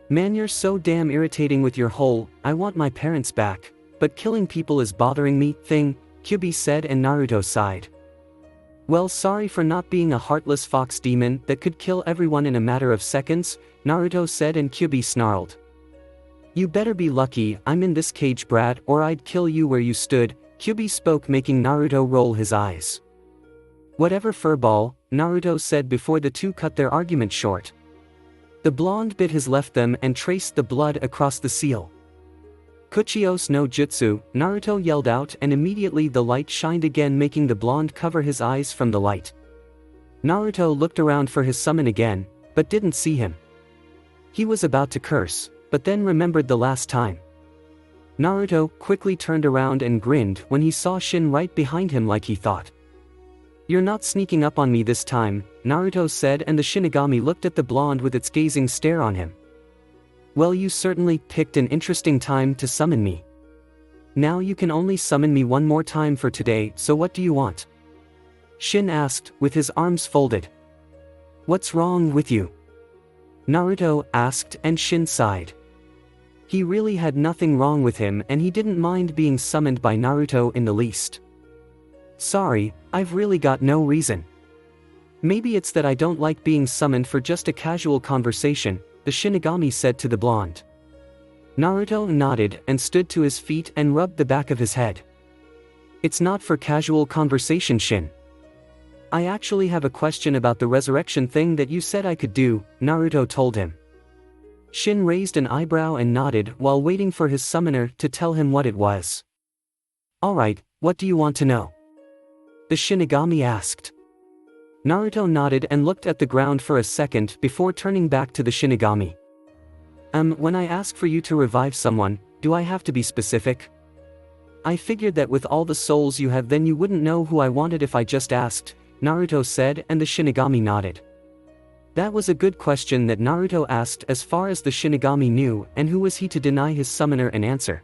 Man, you're so damn irritating with your whole, I want my parents back, but killing people is bothering me thing, Kyuubi said, and Naruto sighed. Well, sorry for not being a heartless fox demon that could kill everyone in a matter of seconds, Naruto said, and Kyuubi snarled. You better be lucky I'm in this cage, brat, or I'd kill you where you stood, Kyuubi spoke, making Naruto roll his eyes. Whatever, furball, Naruto said before the two cut their argument short. The blonde bit his left them and traced the blood across the seal. Kuchios no Jutsu, Naruto yelled out, and immediately the light shined again, making the blonde cover his eyes from the light. Naruto looked around for his summon again, but didn't see him. He was about to curse, but then remembered the last time. Naruto quickly turned around and grinned when he saw Shin right behind him, like he thought. You're not sneaking up on me this time, Naruto said, and the Shinigami looked at the blonde with its gazing stare on him. Well, you certainly picked an interesting time to summon me. Now you can only summon me one more time for today, so what do you want? Shin asked, with his arms folded. What's wrong with you? Naruto asked, and Shin sighed. He really had nothing wrong with him, and he didn't mind being summoned by Naruto in the least. Sorry, I've really got no reason. Maybe it's that I don't like being summoned for just a casual conversation, the Shinigami said to the blonde. Naruto nodded and stood to his feet and rubbed the back of his head. It's not for casual conversation, Shin. I actually have a question about the resurrection thing that you said I could do, Naruto told him. Shin raised an eyebrow and nodded while waiting for his summoner to tell him what it was. Alright, what do you want to know? The Shinigami asked. Naruto nodded and looked at the ground for a second before turning back to the Shinigami. When I ask for you to revive someone, do I have to be specific? I figured that with all the souls you have then you wouldn't know who I wanted if I just asked, Naruto said, and the Shinigami nodded. That was a good question that Naruto asked as far as the Shinigami knew, and who was he to deny his summoner an answer?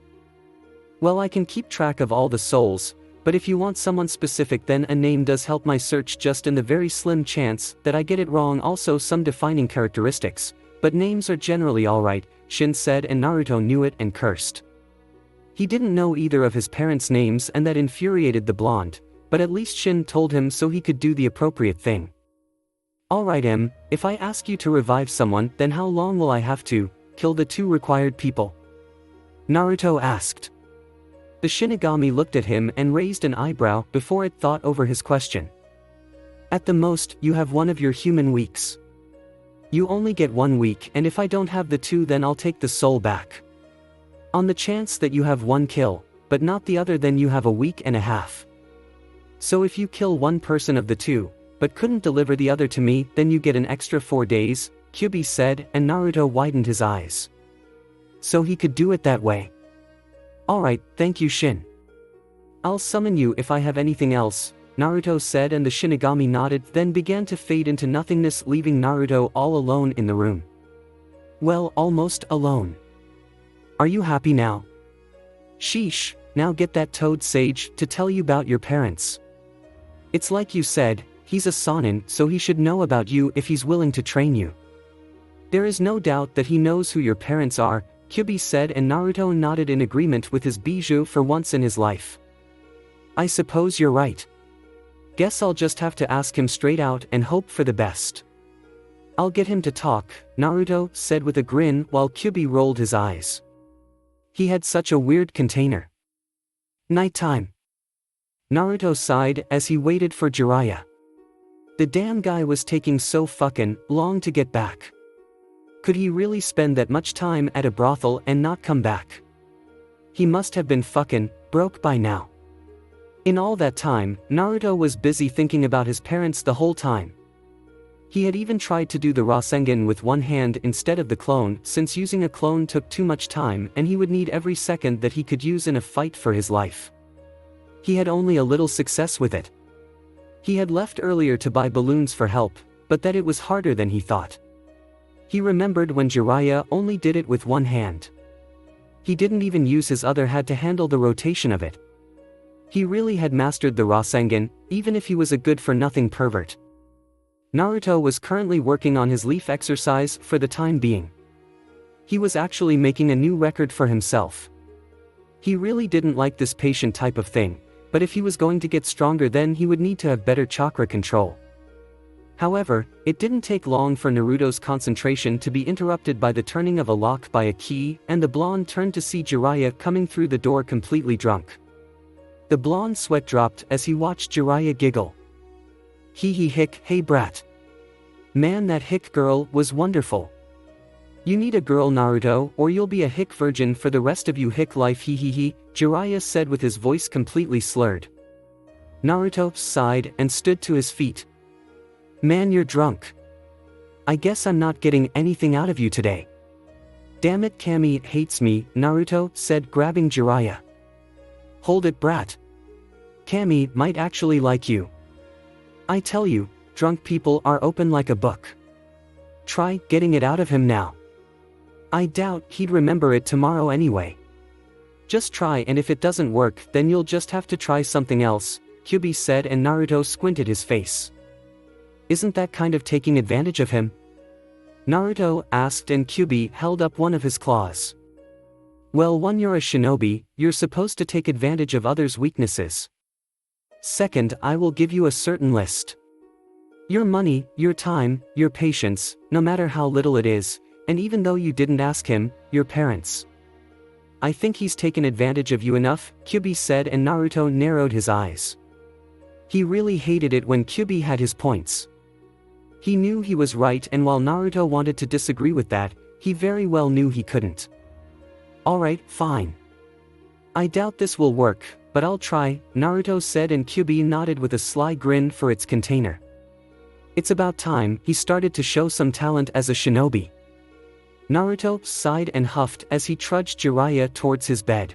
Well, I can keep track of all the souls, but if you want someone specific then a name does help my search just in the very slim chance that I get it wrong, also some defining characteristics, but names are generally alright, Shin said, and Naruto knew it and cursed. He didn't know either of his parents' names and that infuriated the blonde, but at least Shin told him so he could do the appropriate thing. Alright if I ask you to revive someone then how long will I have to kill the 2 required people? Naruto asked. The Shinigami looked at him and raised an eyebrow before it thought over his question. At the most, you have one of your human weeks. You only get 1 week, and if I don't have the 2 then I'll take the soul back. On the chance that you have 1 kill, but not the other then you have a week and a half. So if you kill 1 person of the 2, but couldn't deliver the other to me, then you get an extra 4 days, Kyuubi said, and Naruto widened his eyes. So he could do it that way. Alright, thank you Shin. I'll summon you if I have anything else, Naruto said, and the Shinigami nodded, then began to fade into nothingness, leaving Naruto all alone in the room. Well, almost alone. Are you happy now? Sheesh, now get that toad sage to tell you about your parents. It's like you said, he's a Sannin, so he should know about you if he's willing to train you. There is no doubt that he knows who your parents are, Kyuubi said, and Naruto nodded in agreement with his bijou for once in his life. I suppose you're right. Guess I'll just have to ask him straight out and hope for the best. I'll get him to talk, Naruto said with a grin while Kyuubi rolled his eyes. He had such a weird container. Nighttime. Naruto sighed as he waited for Jiraiya. The damn guy was taking so fucking long to get back. Could he really spend that much time at a brothel and not come back? He must have been fucking broke by now. In all that time, Naruto was busy thinking about his parents the whole time. He had even tried to do the Rasengan with 1 hand instead of the clone, since using a clone took too much time and he would need every second that he could use in a fight for his life. He had only a little success with it. He had left earlier to buy balloons for help, but that it was harder than he thought. He remembered when Jiraiya only did it with 1 hand. He didn't even use his other hand to handle the rotation of it. He really had mastered the Rasengan, even if he was a good-for-nothing pervert. Naruto was currently working on his leaf exercise for the time being. He was actually making a new record for himself. He really didn't like this patient type of thing, but if he was going to get stronger then he would need to have better chakra control. However, it didn't take long for Naruto's concentration to be interrupted by the turning of a lock by a key, and the blonde turned to see Jiraiya coming through the door completely drunk. The blonde sweat dropped as he watched Jiraiya giggle. Hee hee hick, hey brat. Man, that hick girl was wonderful. You need a girl, Naruto, or you'll be a hick virgin for the rest of you hick life, hee hee hee, Jiraiya said with his voice completely slurred. Naruto sighed and stood to his feet. Man, you're drunk. I guess I'm not getting anything out of you today. Damn it, Kami hates me, Naruto said, grabbing Jiraiya. Hold it, brat. Kami might actually like you. I tell you, drunk people are open like a book. Try getting it out of him now. I doubt he'd remember it tomorrow anyway. Just try, and if it doesn't work then you'll just have to try something else, Kyuubi said, and Naruto squinted his face. Isn't that kind of taking advantage of him? Naruto asked, and Kyuubi held up one of his claws. Well, 1, you're a shinobi, you're supposed to take advantage of others' weaknesses. 2nd, I will give you a certain list. Your money, your time, your patience, no matter how little it is, and even though you didn't ask him, your parents. I think he's taken advantage of you enough, Kyuubi said, and Naruto narrowed his eyes. He really hated it when Kyuubi had his points. He knew he was right, and while Naruto wanted to disagree with that, he very well knew he couldn't. Alright, fine. I doubt this will work, but I'll try, Naruto said, and Kyuubi nodded with a sly grin for its container. It's about time he started to show some talent as a shinobi. Naruto sighed and huffed as he trudged Jiraiya towards his bed.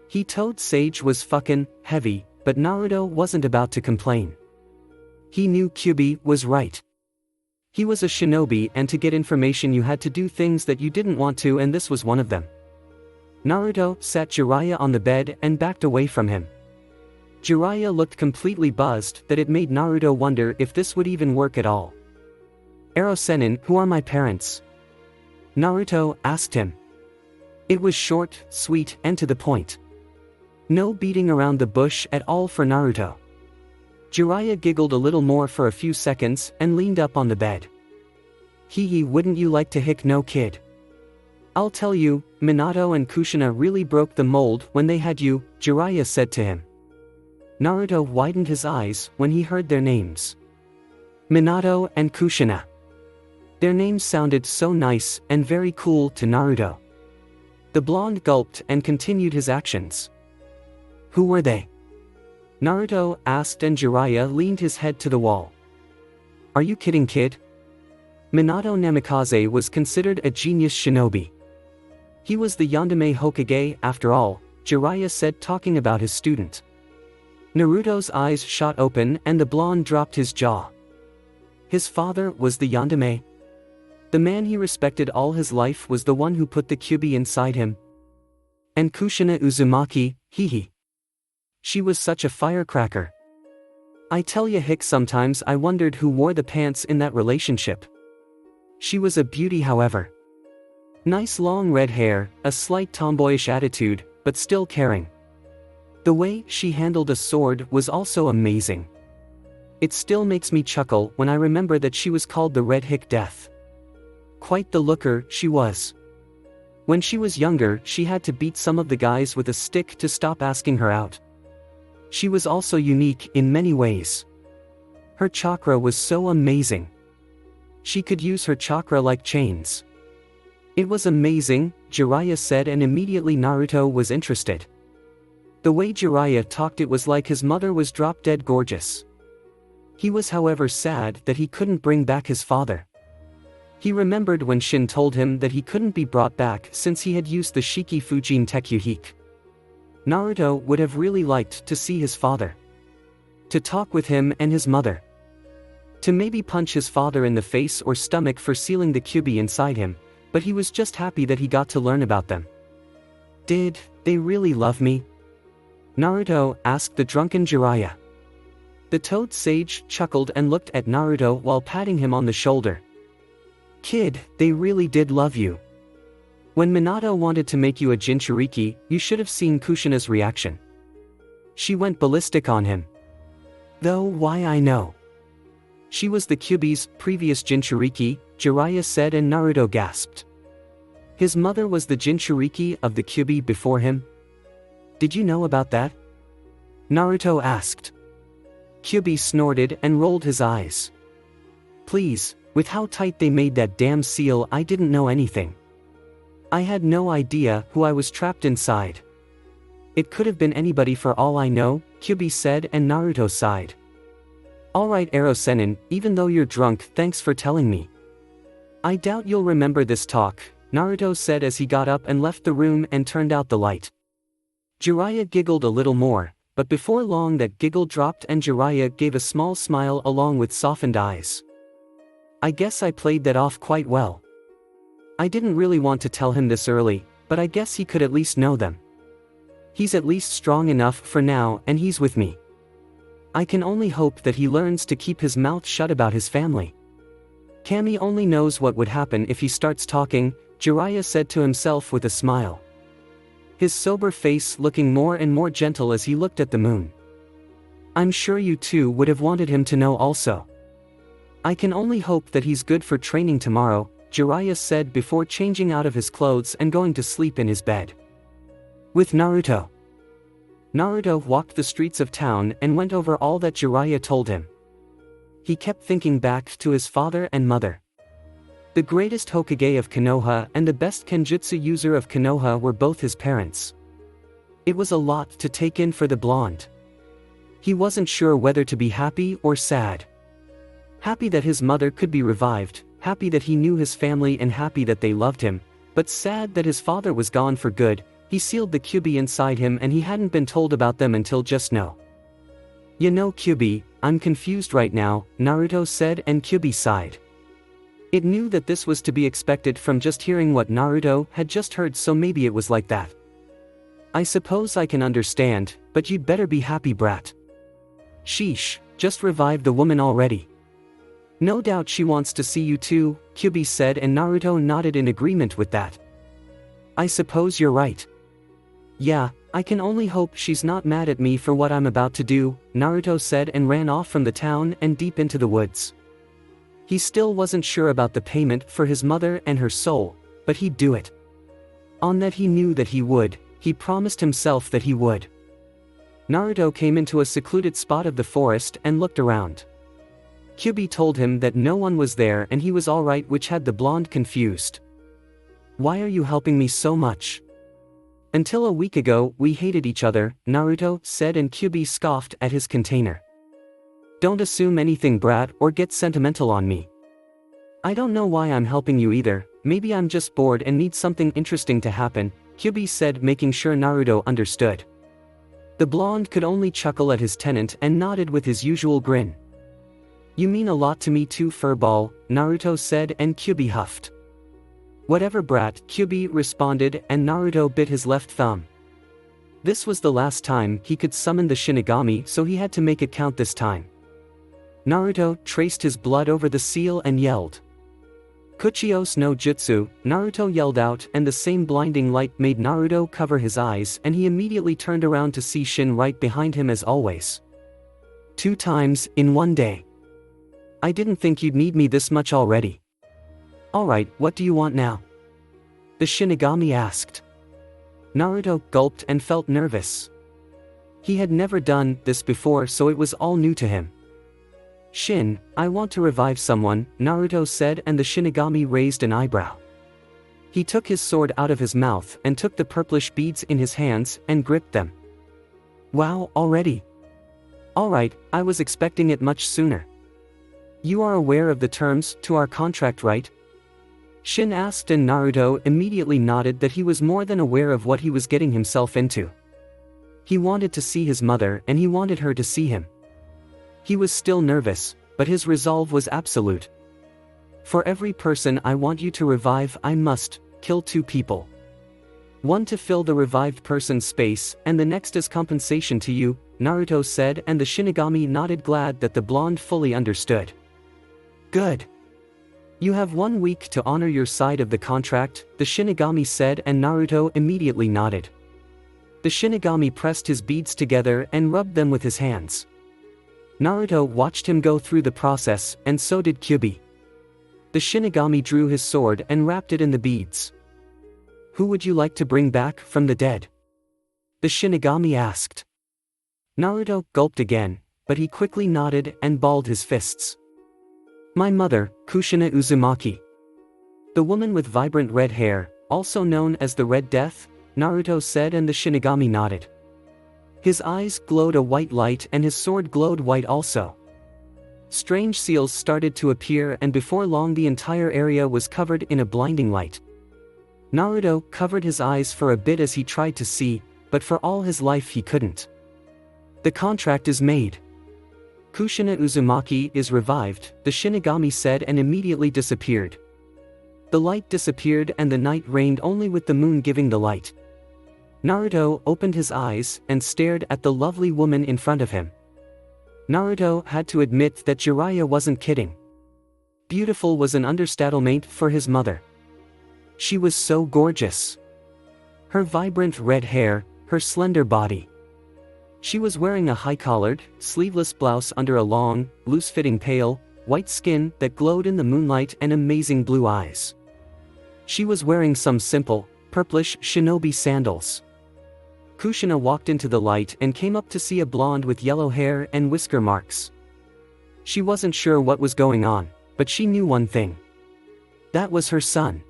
He told Sage was fucking heavy, but Naruto wasn't about to complain. He knew Kyuubi was right. He was a shinobi, and to get information you had to do things that you didn't want to, and this was one of them. Naruto sat Jiraiya on the bed and backed away from him. Jiraiya looked completely buzzed that it made Naruto wonder if this would even work at all. "Ero-sennin, who are my parents?" Naruto asked him. It was short, sweet, and to the point. No beating around the bush at all for Naruto. Jiraiya giggled a little more for a few seconds and leaned up on the bed. "Hee, wouldn't you like to hick no kid? I'll tell you, Minato and Kushina really broke the mold when they had you," Jiraiya said to him. Naruto widened his eyes when he heard their names. Minato and Kushina. Their names sounded so nice and very cool to Naruto. The blonde gulped and continued his actions. "Who were they?" Naruto asked, and Jiraiya leaned his head to the wall. "Are you kidding, kid? Minato Namikaze was considered a genius shinobi. He was the Yandere Hokage after all," Jiraiya said, talking about his student. Naruto's eyes shot open and the blonde dropped his jaw. His father was the Yandere? The man he respected all his life was the one who put the Kyuubi inside him? And Kushina Uzumaki, hee. She was such a firecracker. I tell ya, hick, sometimes I wondered who wore the pants in that relationship. She was a beauty, however. Nice long red hair, a slight tomboyish attitude, but still caring. The way she handled a sword was also amazing. It still makes me chuckle when I remember that she was called the Red Hick Death. Quite the looker she was. When she was younger, she had to beat some of the guys with a stick to stop asking her out. She was also unique in many ways. Her chakra was so amazing. She could use her chakra like chains. It was amazing, Jiraiya said, and immediately Naruto was interested. The way Jiraiya talked, it was like his mother was drop-dead gorgeous. He was, however, sad that he couldn't bring back his father. He remembered when Shin told him that he couldn't be brought back since he had used the Shiki Fujin Tekuhik. Naruto would have really liked to see his father. To talk with him and his mother. To maybe punch his father in the face or stomach for sealing the Kyuubi inside him, but he was just happy that he got to learn about them. Did they really love me? Naruto asked the drunken Jiraiya. The toad sage chuckled and looked at Naruto while patting him on the shoulder. Kid, they really did love you. When Minato wanted to make you a Jinchuriki, you should have seen Kushina's reaction. She went ballistic on him. Though why, I know. She was the Kyuubi's previous Jinchuriki, Jiraiya said, and Naruto gasped. His mother was the Jinchuriki of the Kyuubi before him? Did you know about that? Naruto asked. Kyuubi snorted and rolled his eyes. Please, with how tight they made that damn seal, I didn't know anything. I had no idea who I was trapped inside. It could have been anybody for all I know, Kyuubi said, and Naruto sighed. Alright, Ero-sennin, even though you're drunk, thanks for telling me. I doubt you'll remember this talk, Naruto said as he got up and left the room and turned out the light. Jiraiya giggled a little more, but before long that giggle dropped and Jiraiya gave a small smile along with softened eyes. I guess I played that off quite well. I didn't really want to tell him this early, but I guess he could at least know them. He's at least strong enough for now, and he's with me. I can only hope that he learns to keep his mouth shut about his family. Kami only knows what would happen if he starts talking, Jiraiya said to himself with a smile. His sober face looking more and more gentle as he looked at the moon. I'm sure you two would have wanted him to know also. I can only hope that he's good for training tomorrow, Jiraiya said before changing out of his clothes and going to sleep in his bed. With Naruto. Naruto walked the streets of town and went over all that Jiraiya told him. He kept thinking back to his father and mother. The greatest Hokage of Konoha and the best Kenjutsu user of Konoha were both his parents. It was a lot to take in for the blonde. He wasn't sure whether to be happy or sad. Happy that his mother could be revived, happy that he knew his family and happy that they loved him, but sad that his father was gone for good. He sealed the Kyuubi inside him and he hadn't been told about them until just now. You know Kyuubi, I'm confused right now, Naruto said, and Kyuubi sighed. It knew that this was to be expected from just hearing what Naruto had just heard, so maybe it was like that. I suppose I can understand, but you'd better be happy, brat. Sheesh, just revived the woman already. No doubt she wants to see you too, Kyuubi said, and Naruto nodded in agreement with that. I suppose you're right. Yeah, I can only hope she's not mad at me for what I'm about to do, Naruto said and ran off from the town and deep into the woods. He still wasn't sure about the payment for his mother and her soul, but he'd do it. On that he knew that he would, he promised himself that he would. Naruto came into a secluded spot of the forest and looked around. Kyuubi told him that no one was there and he was alright, which had the blonde confused. Why are you helping me so much? Until a week ago, we hated each other, Naruto said, and Kyuubi scoffed at his container. Don't assume anything, brat, or get sentimental on me. I don't know why I'm helping you either, maybe I'm just bored and need something interesting to happen, Kyuubi said, making sure Naruto understood. The blonde could only chuckle at his tenant and nodded with his usual grin. You mean a lot to me too, furball, Naruto said, and Kyuubi huffed. Whatever, brat, Kyuubi responded, and Naruto bit his left thumb. This was the last time he could summon the Shinigami, so he had to make it count this time. Naruto traced his blood over the seal and yelled. Kuchios no Jutsu, Naruto yelled out, and the same blinding light made Naruto cover his eyes, and he immediately turned around to see Shin right behind him as always. 2 times in one day. I didn't think you'd need me this much already. Alright, what do you want now? The Shinigami asked. Naruto gulped and felt nervous. He had never done this before, so it was all new to him. Shin, I want to revive someone, Naruto said, and the Shinigami raised an eyebrow. He took his sword out of his mouth and took the purplish beads in his hands and gripped them. Wow, already? Alright, I was expecting it much sooner. You are aware of the terms to our contract, right? Shin asked, and Naruto immediately nodded that he was more than aware of what he was getting himself into. He wanted to see his mother and he wanted her to see him. He was still nervous, but his resolve was absolute. For every person I want you to revive, I must kill 2 people. One to fill the revived person's space, and the next as compensation to you, Naruto said, and the Shinigami nodded, glad that the blonde fully understood. Good. You have 1 week to honor your side of the contract, the Shinigami said, and Naruto immediately nodded. The Shinigami pressed his beads together and rubbed them with his hands. Naruto watched him go through the process, and so did Kyuubi. The Shinigami drew his sword and wrapped it in the beads. Who would you like to bring back from the dead? The Shinigami asked. Naruto gulped again, but he quickly nodded and balled his fists. My mother, Kushina Uzumaki. The woman with vibrant red hair, also known as the Red Death, Naruto said, and the Shinigami nodded. His eyes glowed a white light and his sword glowed white also. Strange seals started to appear, and before long the entire area was covered in a blinding light. Naruto covered his eyes for a bit as he tried to see, but for all his life he couldn't. The contract is made. Kushina Uzumaki is revived, the Shinigami said, and immediately disappeared. The light disappeared and the night reigned, only with the moon giving the light. Naruto opened his eyes and stared at the lovely woman in front of him. Naruto had to admit that Jiraiya wasn't kidding. Beautiful was an understatement for his mother. She was so gorgeous. Her vibrant red hair, her slender body. She was wearing a high-collared, sleeveless blouse under a long, loose-fitting pale, white skin that glowed in the moonlight and amazing blue eyes. She was wearing some simple, purplish shinobi sandals. Kushina walked into the light and came up to see a blonde with yellow hair and whisker marks. She wasn't sure what was going on, but she knew one thing. That was her son.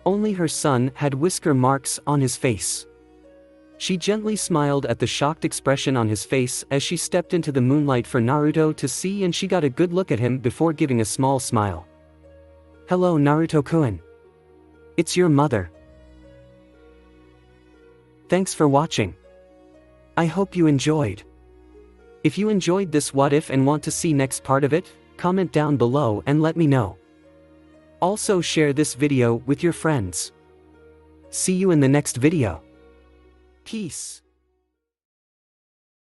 Only her son had whisker marks on his face. She gently smiled at the shocked expression on his face as she stepped into the moonlight for Naruto to see, and she got a good look at him before giving a small smile. "Hello Naruto-kun. It's your mother. Thanks for watching. I hope you enjoyed. If you enjoyed this what if and want to see next part of it, comment down below and let me know. Also share this video with your friends. See you in the next video. Peace."